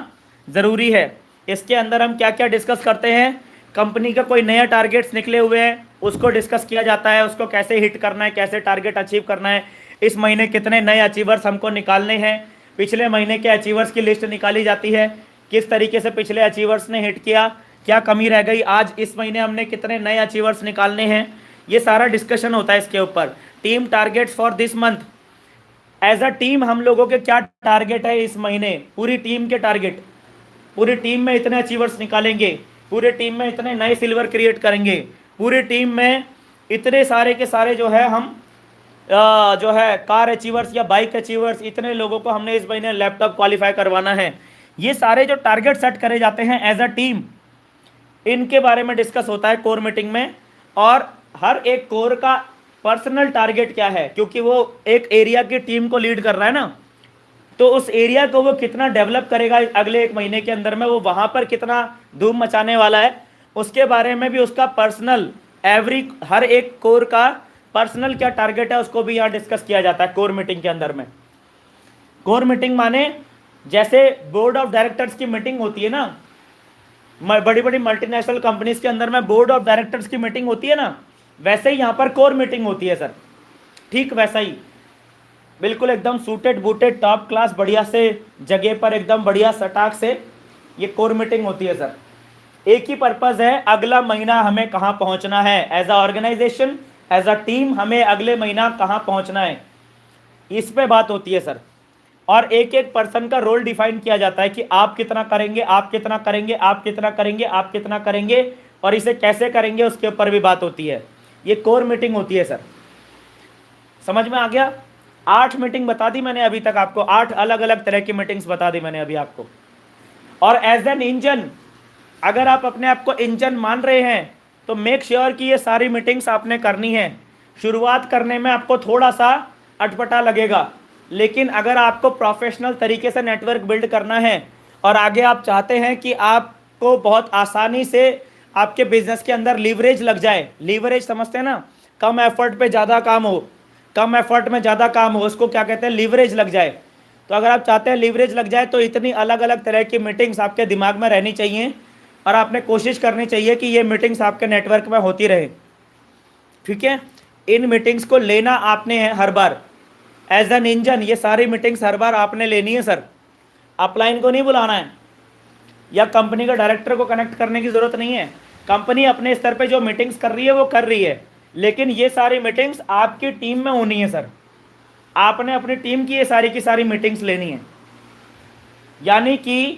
ज़रूरी है। इसके अंदर हम क्या क्या डिस्कस करते हैं, कंपनी का कोई नया टारगेट्स निकले हुए हैं उसको डिस्कस किया जाता है, उसको कैसे हिट करना है, कैसे टारगेट अचीव करना है, इस महीने कितने नए अचीवर्स हमको निकालने हैं, पिछले महीने के अचीवर्स की लिस्ट निकाली जाती है, किस तरीके से पिछले अचीवर्स ने हिट किया, क्या कमी रह गई, आज इस महीने हमने कितने नए अचीवर्स निकालने हैं, ये सारा डिस्कशन होता है इसके ऊपर। Team targets for this month, as a team हम लोगों के क्या टारगेट है इस महीने, पूरी टीम के टारगेट, पूरी टीम में इतने अचीवर्स निकालेंगे, पूरे टीम में इतने नए सिल्वर क्रिएट करेंगे, पूरी टीम में इतने सारे के सारे जो है हम जो है कार अचीवर्स या बाइक अचीवर्स, इतने लोगों को हमने इस महीने लैपटॉप क्वालिफाई करवाना है। ये सारे जो टारगेट सेट करे जाते हैं एज अ टीम, इनके बारे में डिस्कस होता है कोर मीटिंग में। और हर एक कोर का पर्सनल टारगेट क्या है, क्योंकि वो एक एरिया की टीम को लीड कर रहा है ना, तो उस एरिया को वो कितना डेवलप करेगा अगले 1 महीने के अंदर में, वो वहाँ पर कितना धूम मचाने वाला है, उसके बारे में भी उसका पर्सनल हर एक कोर का पर्सनल क्या टारगेट है उसको भी यहाँ डिस्कस किया जाता है कोर मीटिंग के अंदर में। कोर मीटिंग माने जैसे बोर्ड ऑफ डायरेक्टर्स की मीटिंग होती है ना, बड़ी बड़ी मल्टीनेशनल कंपनीज के अंदर में बोर्ड ऑफ डायरेक्टर्स की मीटिंग होती है ना, वैसे ही यहाँ पर कोर मीटिंग होती है सर, ठीक वैसा ही, बिल्कुल एकदम सूटेड बूटेड टॉप क्लास बढ़िया से जगह पर एकदम बढ़िया सटाक से ये कोर मीटिंग होती है सर। एक ही पर्पज़ है, अगला महीना हमें कहाँ पहुँचना है as a organisation, as a team, हमें अगले महीना कहाँ पहुँचना है, इस पे बात होती है सर। और एक एक पर्सन का रोल डिफाइन किया जाता है कि आप कितना करेंगे, आप कितना करेंगे, आप कितना करेंगे, आप कितना करेंगे, और इसे कैसे करेंगे उसके ऊपर भी बात होती है। ये कोर मीटिंग होती है सर, समझ में आ गया। 8 मीटिंग बता दी मैंने अभी तक आपको, 8 अलग अलग तरह की मीटिंग्स बता दी मैंने अभी आपको। और एज एन इंजन, अगर आप अपने आप को इंजन मान रहे हैं तो मेक श्योर कि ये सारी मीटिंग्स आपने करनी है। शुरुआत करने में आपको थोड़ा सा अटपटा लगेगा, लेकिन अगर आपको प्रोफेशनल तरीके से नेटवर्क बिल्ड करना है और आगे आप चाहते हैं कि आपको बहुत आसानी से आपके बिजनेस के अंदर लीवरेज लग जाए, लीवरेज समझते हैं ना, कम एफर्ट पे ज़्यादा काम हो, कम एफर्ट में ज़्यादा काम हो, उसको क्या कहते हैं, लीवरेज लग जाए। तो अगर आप चाहते हैं लीवरेज लग जाए तो इतनी अलग अलग तरह की मीटिंग्स आपके दिमाग में रहनी चाहिए और आपने कोशिश करनी चाहिए कि ये मीटिंग्स आपके नेटवर्क में होती रहे, ठीक है। इन मीटिंग्स को लेना आपने है हर बार एज एन इंजन, ये सारी मीटिंग्स हर बार आपने लेनी है सर। अपलाइन को नहीं बुलाना है या कंपनी के डायरेक्टर को कनेक्ट करने की ज़रूरत नहीं है। कंपनी अपने स्तर पे जो मीटिंग्स कर रही है वो कर रही है, लेकिन ये सारी मीटिंग्स आपकी टीम में होनी है सर। आपने अपनी टीम की ये सारी की सारी मीटिंग्स लेनी है। यानी कि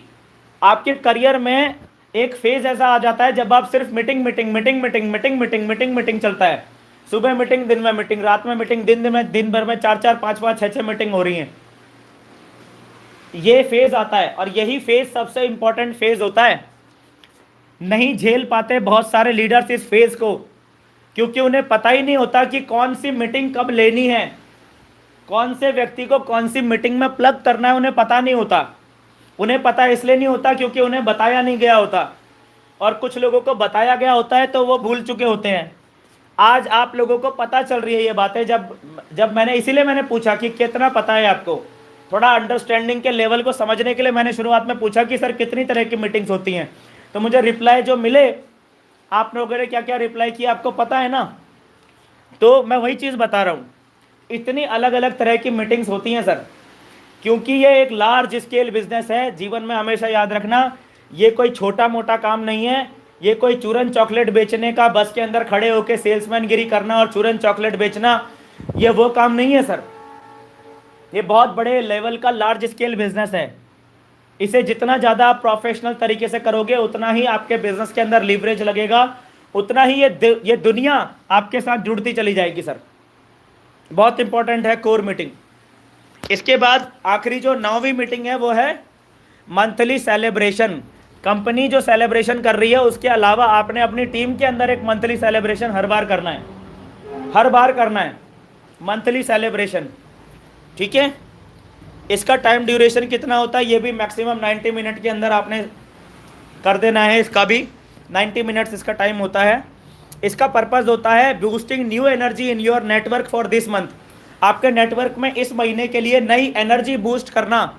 आपके करियर में एक फेज ऐसा आ जाता है जब आप सिर्फ meeting meeting meeting meeting meeting meeting meeting meeting चलता है, सुबह मीटिंग, दिन में मीटिंग, रात में मीटिंग, दिन भर में 4-4 5-5 6-6 मीटिंग हो रही हैं। ये फेज आता है और यही फेज सबसे इंपॉर्टेंट फेज होता है। नहीं झेल पाते बहुत सारे लीडर्स इस फेज को, क्योंकि उन्हें पता ही नहीं होता कि कौन सी मीटिंग कब लेनी है, कौन से व्यक्ति को कौन सी मीटिंग में प्लग करना है, उन्हें पता नहीं होता। उन्हें पता इसलिए नहीं होता क्योंकि उन्हें बताया नहीं गया होता, और कुछ लोगों को बताया गया होता है तो वो भूल चुके होते हैं। आज आप लोगों को पता चल रही है ये बातें, जब मैंने, इसीलिए मैंने पूछा कि कितना पता है आपको, थोड़ा अंडरस्टैंडिंग के लेवल को समझने के लिए मैंने शुरुआत में पूछा कि सर कितनी तरह की मीटिंग्स होती हैं। तो मुझे रिप्लाई जो मिले, आप लोगों ने क्या क्या रिप्लाई किया आपको पता है ना। तो मैं वही चीज़ बता रहा हूँ, इतनी अलग अलग तरह की मीटिंग्स होती हैं सर, क्योंकि ये एक लार्ज स्केल बिजनेस है। जीवन में हमेशा याद रखना, ये कोई छोटा मोटा काम नहीं है। ये कोई चूरन चॉकलेट बेचने का, बस के अंदर खड़े होकर सेल्समैन गिरी करना और चूरन चॉकलेट बेचना, ये वो काम नहीं है सर। ये बहुत बड़े लेवल का लार्ज स्केल बिजनेस है। इसे जितना ज़्यादा आप प्रोफेशनल तरीके से करोगे उतना ही आपके बिजनेस के अंदर लीवरेज लगेगा, उतना ही ये दुनिया आपके साथ जुड़ती चली जाएगी सर। बहुत इंपॉर्टेंट है कोर मीटिंग। इसके बाद आखिरी जो 9वीं मीटिंग है वो है मंथली सेलिब्रेशन। कंपनी जो सेलिब्रेशन कर रही है उसके अलावा आपने अपनी टीम के अंदर एक मंथली सेलिब्रेशन हर बार करना है, हर बार करना है मंथली सेलिब्रेशन, ठीक है। इसका टाइम ड्यूरेशन कितना होता है ये भी मैक्सिमम 90 मिनट के अंदर आपने कर देना है। इसका भी 90 मिनट्स इसका टाइम होता है। इसका पर्पज़ होता है boosting new energy in your network for this month. आपके नेटवर्क में इस महीने के लिए नई एनर्जी बूस्ट करना,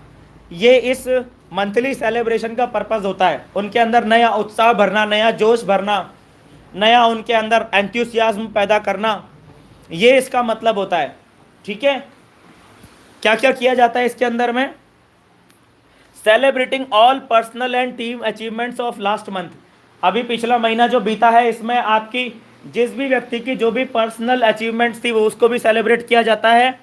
ये इस मंथली सेलिब्रेशन का पर्पज़ होता है। उनके अंदर नया उत्साह भरना, नया जोश भरना, नया उनके अंदर एंथुसियाज्म पैदा करना, ये इसका मतलब होता है, ठीक है। क्या क्या किया जाता है इसके अंदर में, celebrating all personal and team achievements of last month. अभी पिछला महीना जो बीता है इसमें आपकी जिस भी व्यक्ति की जो भी पर्सनल अचीवमेंट्स थी वो उसको भी सेलिब्रेट किया जाता है,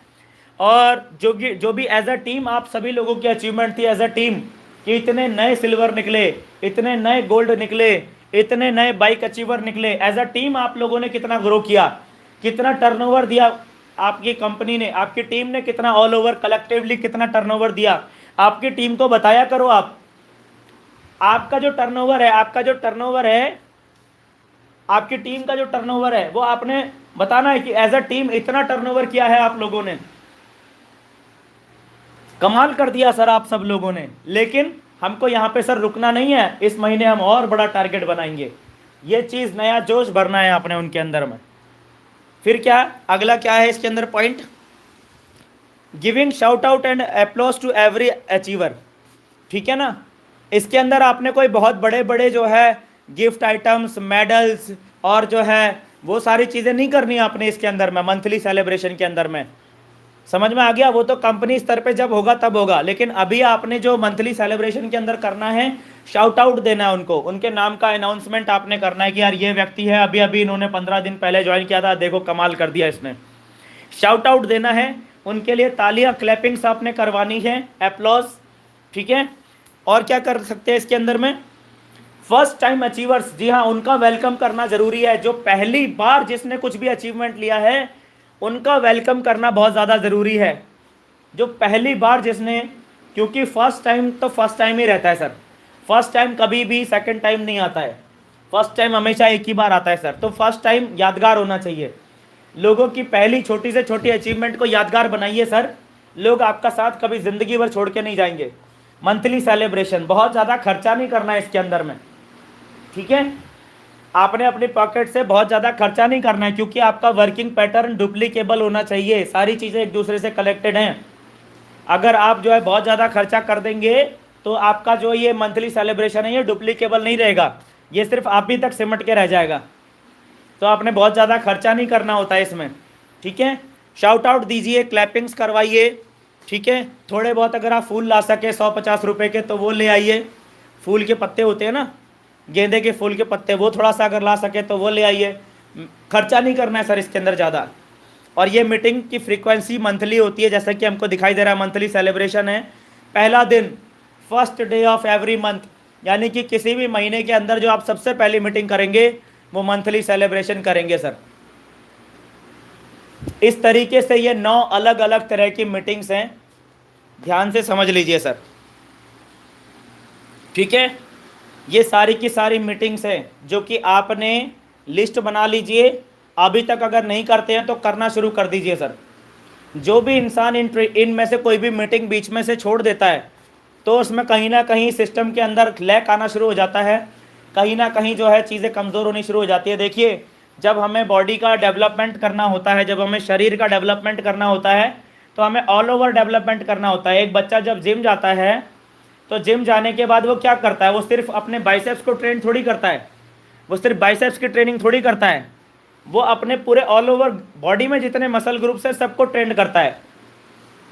और जो भी एज अ टीम आप सभी लोगों की अचीवमेंट थी एज अ टीम, कि इतने नए सिल्वर निकले, इतने नए गोल्ड निकले, इतने नए बाइक अचीवर निकले, एज अ टीम आप लोगों ने कितना ग्रो किया, कितना टर्नओवर दिया आपकी कंपनी ने, आपकी टीम ने कितना ऑल ओवर कलेक्टिवली कितना टर्नओवर दिया, आपकी टीम को बताया करो। आपका जो टर्नओवर है, आपकी टीम का जो टर्नओवर है वो आपने बताना है कि एज अ टीम इतना टर्नओवर किया है आप लोगों ने, कमाल कर दिया सर आप सब लोगों ने। लेकिन हमको यहाँ पे सर रुकना नहीं है, इस महीने हम और बड़ा टारगेट बनाएंगे। ये चीज़ नया जोश भरना है आपने उनके अंदर में। फिर क्या अगला क्या है इसके अंदर point, giving shout out and applause to every achiever, ठीक है ना। इसके अंदर आपने कोई बहुत बड़े बड़े जो है गिफ्ट आइटम्स, मेडल्स और जो है वो सारी चीज़ें नहीं करनी आपने इसके अंदर में, मंथली सेलिब्रेशन के अंदर में। समझ में आ गया, वो तो कंपनी स्तर पे जब होगा तब होगा, लेकिन अभी आपने जो मंथली सेलिब्रेशन के अंदर करना है, शाउट आउट देना है उनको, उनके नाम का अनाउंसमेंट आपने करना है कि यार ये व्यक्ति है, अभी अभी इन्होंने 15 दिन पहले ज्वाइन किया था, देखो कमाल कर दिया इसने। शाउट आउट देना है उनके लिए, तालियां क्लैपिंग्स आपने करवानी है, एप्लॉज, ठीक है। और क्या कर सकते हैं इसके अंदर में, फर्स्ट टाइम अचीवर्स, जी हाँ उनका वेलकम करना जरूरी है। जो पहली बार जिसने कुछ भी अचीवमेंट लिया है उनका वेलकम करना बहुत ज़्यादा ज़रूरी है। जो पहली बार जिसने, क्योंकि फर्स्ट टाइम तो फर्स्ट टाइम ही रहता है सर, फर्स्ट टाइम कभी भी सेकंड टाइम नहीं आता है, फर्स्ट टाइम हमेशा एक ही बार आता है सर। तो फर्स्ट टाइम यादगार होना चाहिए। लोगों की पहली छोटी से छोटी अचीवमेंट को यादगार बनाइए सर, लोग आपका साथ कभी ज़िंदगी भर छोड़ के नहीं जाएंगे। मंथली सेलिब्रेशन, बहुत ज़्यादा खर्चा नहीं करना है इसके अंदर में, ठीक है। आपने अपनी पॉकेट से बहुत ज़्यादा खर्चा नहीं करना है, क्योंकि आपका वर्किंग पैटर्न डुप्लीकेबल होना चाहिए, सारी चीज़ें एक दूसरे से कलेक्टेड हैं। अगर आप जो है बहुत ज़्यादा खर्चा कर देंगे तो आपका जो ये मंथली सेलिब्रेशन है ये डुप्लीकेबल नहीं रहेगा, ये सिर्फ आप ही तक सिमट के रह जाएगा। तो आपने बहुत ज़्यादा खर्चा नहीं करना होता है इसमें, ठीक है। शाउट आउट दीजिए, क्लैपिंग्स करवाइए, ठीक है। थोड़े बहुत अगर आप फूल ला सके 100-50 रुपये के तो वो ले आइए, फूल के पत्ते होते हैं ना, गेंदे के फूल के पत्ते, वो थोड़ा सा अगर ला सके तो वो ले आइए। खर्चा नहीं करना है सर इसके अंदर ज़्यादा। और ये मीटिंग की फ्रीक्वेंसी मंथली होती है, जैसा कि हमको दिखाई दे रहा है मंथली सेलिब्रेशन है। पहला दिन first day of every month, यानी कि किसी भी महीने के अंदर जो आप सबसे पहली मीटिंग करेंगे वो मंथली सेलिब्रेशन करेंगे सर। इस तरीके से ये 9 अलग अलग तरह की मीटिंग्स हैं, ध्यान से समझ लीजिए सर, ठीक है। ये सारी की सारी मीटिंग्स हैं जो कि आपने लिस्ट बना लीजिए। अभी तक अगर नहीं करते हैं तो करना शुरू कर दीजिए सर। जो भी इंसान इनमें से कोई भी मीटिंग बीच में से छोड़ देता है तो उसमें कहीं ना कहीं सिस्टम के अंदर लैक आना शुरू हो जाता है, कहीं ना कहीं जो है चीज़ें कमज़ोर होनी शुरू हो जाती है। देखिए, जब हमें बॉडी का डेवलपमेंट करना होता है, जब हमें शरीर का डेवलपमेंट करना होता है तो हमें ऑल ओवर डेवलपमेंट करना होता है। एक बच्चा जब जिम जाता है तो जिम जाने के बाद वो क्या करता है, वो सिर्फ अपने बाइसेप्स को ट्रेन थोड़ी करता है, वो सिर्फ बाइसेप्स की ट्रेनिंग थोड़ी करता है, वो अपने पूरे ऑल ओवर बॉडी में जितने मसल ग्रुप्स हैं सबको ट्रेंड करता है।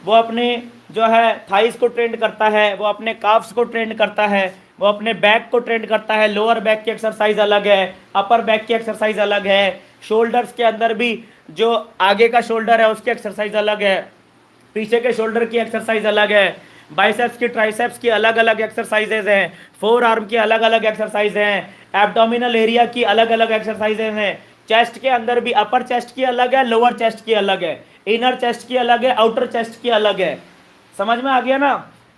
वो अपने जो है थाइस को ट्रेंड करता है, वो अपने काफ्स को ट्रेंड करता है, वो अपने बैक को ट्रेंड करता है। लोअर बैक की एक्सरसाइज अलग है, अपर बैक की एक्सरसाइज अलग है, शोल्डर्स के अंदर भी जो आगे का शोल्डर है उसकी एक्सरसाइज अलग है, पीछे के शोल्डर की एक्सरसाइज अलग है, बाइसेप्स की ट्राइसेप्स की अलग अलग एक्सरसाइजेज हैं, फोर आर्म की अलग अलग एक्सरसाइज हैं, एब्डोमिनल एरिया की अलग अलग एक्सरसाइजेज हैं, चेस्ट के अंदर भी अपर चेस्ट की अलग है, लोअर चेस्ट की अलग है, इनर चेस्ट की अलग है, आउटर चेस्ट की अलग है। समझ में आ गया ना।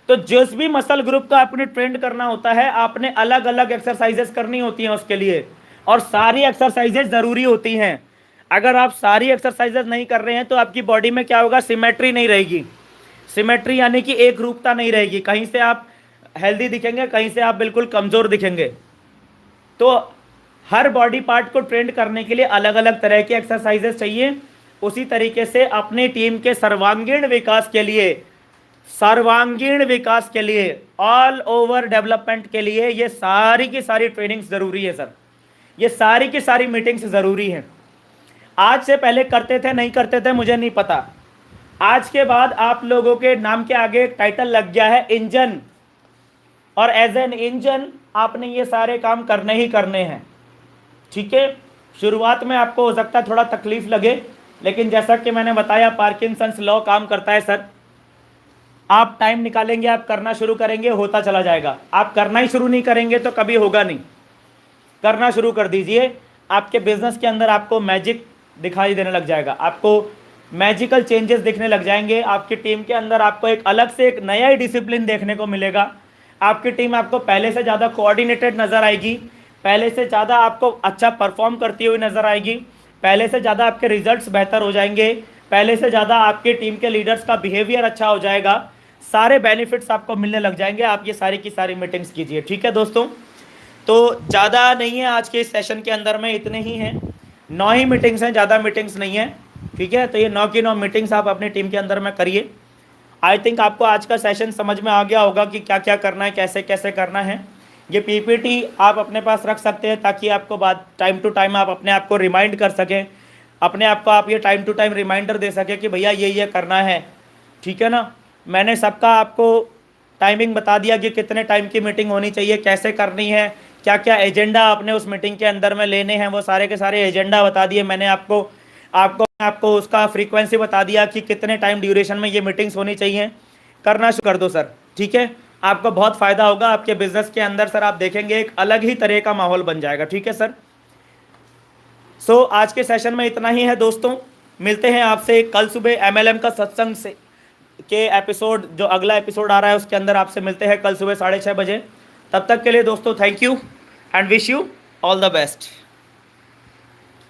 तो जिस भी मसल ग्रुप का आपने ट्रेंड करना होता है आपने अलग अलग एक्सरसाइजेस करनी होती हैं उसके लिए, और सारी एक्सरसाइजेस ज़रूरी होती हैं। अगर आप सारी एक्सरसाइजेस नहीं कर रहे हैं तो आपकी बॉडी में क्या होगा, सिमेट्री नहीं रहेगी। सिमेट्री यानी कि एक रूपता नहीं रहेगी, कहीं से आप हेल्दी दिखेंगे, कहीं से आप बिल्कुल कमज़ोर दिखेंगे। तो हर बॉडी पार्ट को ट्रेंड करने के लिए अलग अलग तरह की एक्सरसाइजेस चाहिए। उसी तरीके से अपनी टीम के सर्वांगीण विकास के लिए, सर्वांगीण विकास के लिए, ऑल ओवर डेवलपमेंट के लिए ये सारी की सारी ट्रेनिंग्स ज़रूरी है सर, ये सारी की सारी मीटिंग्स ज़रूरी हैं। आज से पहले करते थे नहीं करते थे मुझे नहीं पता, आज के बाद आप लोगों के नाम के आगे एक टाइटल लग गया है इंजन, और एज एन इंजन आपने ये सारे काम करने ही करने हैं, ठीक है। शुरुआत में आपको हो सकता है थोड़ा तकलीफ लगे, लेकिन जैसा कि मैंने बताया पार्किंसंस लॉ काम करता है सर। आप टाइम निकालेंगे, आप करना शुरू करेंगे, होता चला जाएगा। आप करना ही शुरू नहीं करेंगे तो कभी होगा नहीं। करना शुरू कर दीजिए, आपके बिजनेस के अंदर आपको मैजिक दिखाई देने लग जाएगा, आपको मैजिकल चेंजेस दिखने लग जाएंगे। आपकी टीम के अंदर आपको एक अलग से एक नया ही डिसिप्लिन देखने को मिलेगा। आपकी टीम आपको पहले से ज़्यादा कोऑर्डिनेटेड नज़र आएगी, पहले से ज़्यादा आपको अच्छा परफॉर्म करती हुई नज़र आएगी, पहले से ज़्यादा आपके रिजल्ट्स बेहतर हो जाएंगे, पहले से ज़्यादा आपकी टीम के लीडर्स का बिहेवियर अच्छा हो जाएगा, सारे बेनिफिट्स आपको मिलने लग जाएंगे। आप ये सारी की सारी मीटिंग्स कीजिए, ठीक है दोस्तों। तो ज़्यादा नहीं है आज के इस सेशन के अंदर में, इतने ही हैं। 9 ही मीटिंग्स हैं, ज़्यादा मीटिंग्स नहीं है, ठीक है। तो ये 9 की 9 मीटिंग्स आप अपनी टीम के अंदर में करिए। आई थिंक आपको आज का सेशन समझ में आ गया होगा कि क्या क्या करना है, कैसे कैसे करना है। ये पीपीटी आप अपने पास रख सकते हैं ताकि आपको बाद टाइम टू टाइम आप अपने आप को रिमाइंड कर सकें, अपने आप को आप ये टाइम टू टाइम रिमाइंडर दे सकें कि भैया ये करना है, ठीक है ना। मैंने सबका आपको टाइमिंग बता दिया कि कितने टाइम की मीटिंग होनी चाहिए, कैसे करनी है, क्या क्या एजेंडा आपने उस मीटिंग के अंदर में लेने हैं, वो सारे के सारे एजेंडा बता दिए मैंने आपको। आपको उसका फ्रीक्वेंसी बता दिया कि कितने टाइम ड्यूरेशन में ये मीटिंग्स होनी चाहिए। करना शुरू कर दो सर, ठीक है। आपको बहुत फ़ायदा होगा आपके बिजनेस के अंदर सर, आप देखेंगे एक अलग ही तरह का माहौल बन जाएगा, ठीक है सर। सो आज के सेशन में इतना ही है दोस्तों, मिलते हैं आपसे कल सुबह MLM का सत्संग से के एपिसोड, जो अगला एपिसोड आ रहा है उसके अंदर आपसे मिलते हैं कल सुबह 6:30 बजे। तब तक के लिए दोस्तों thank you and wish you all the best.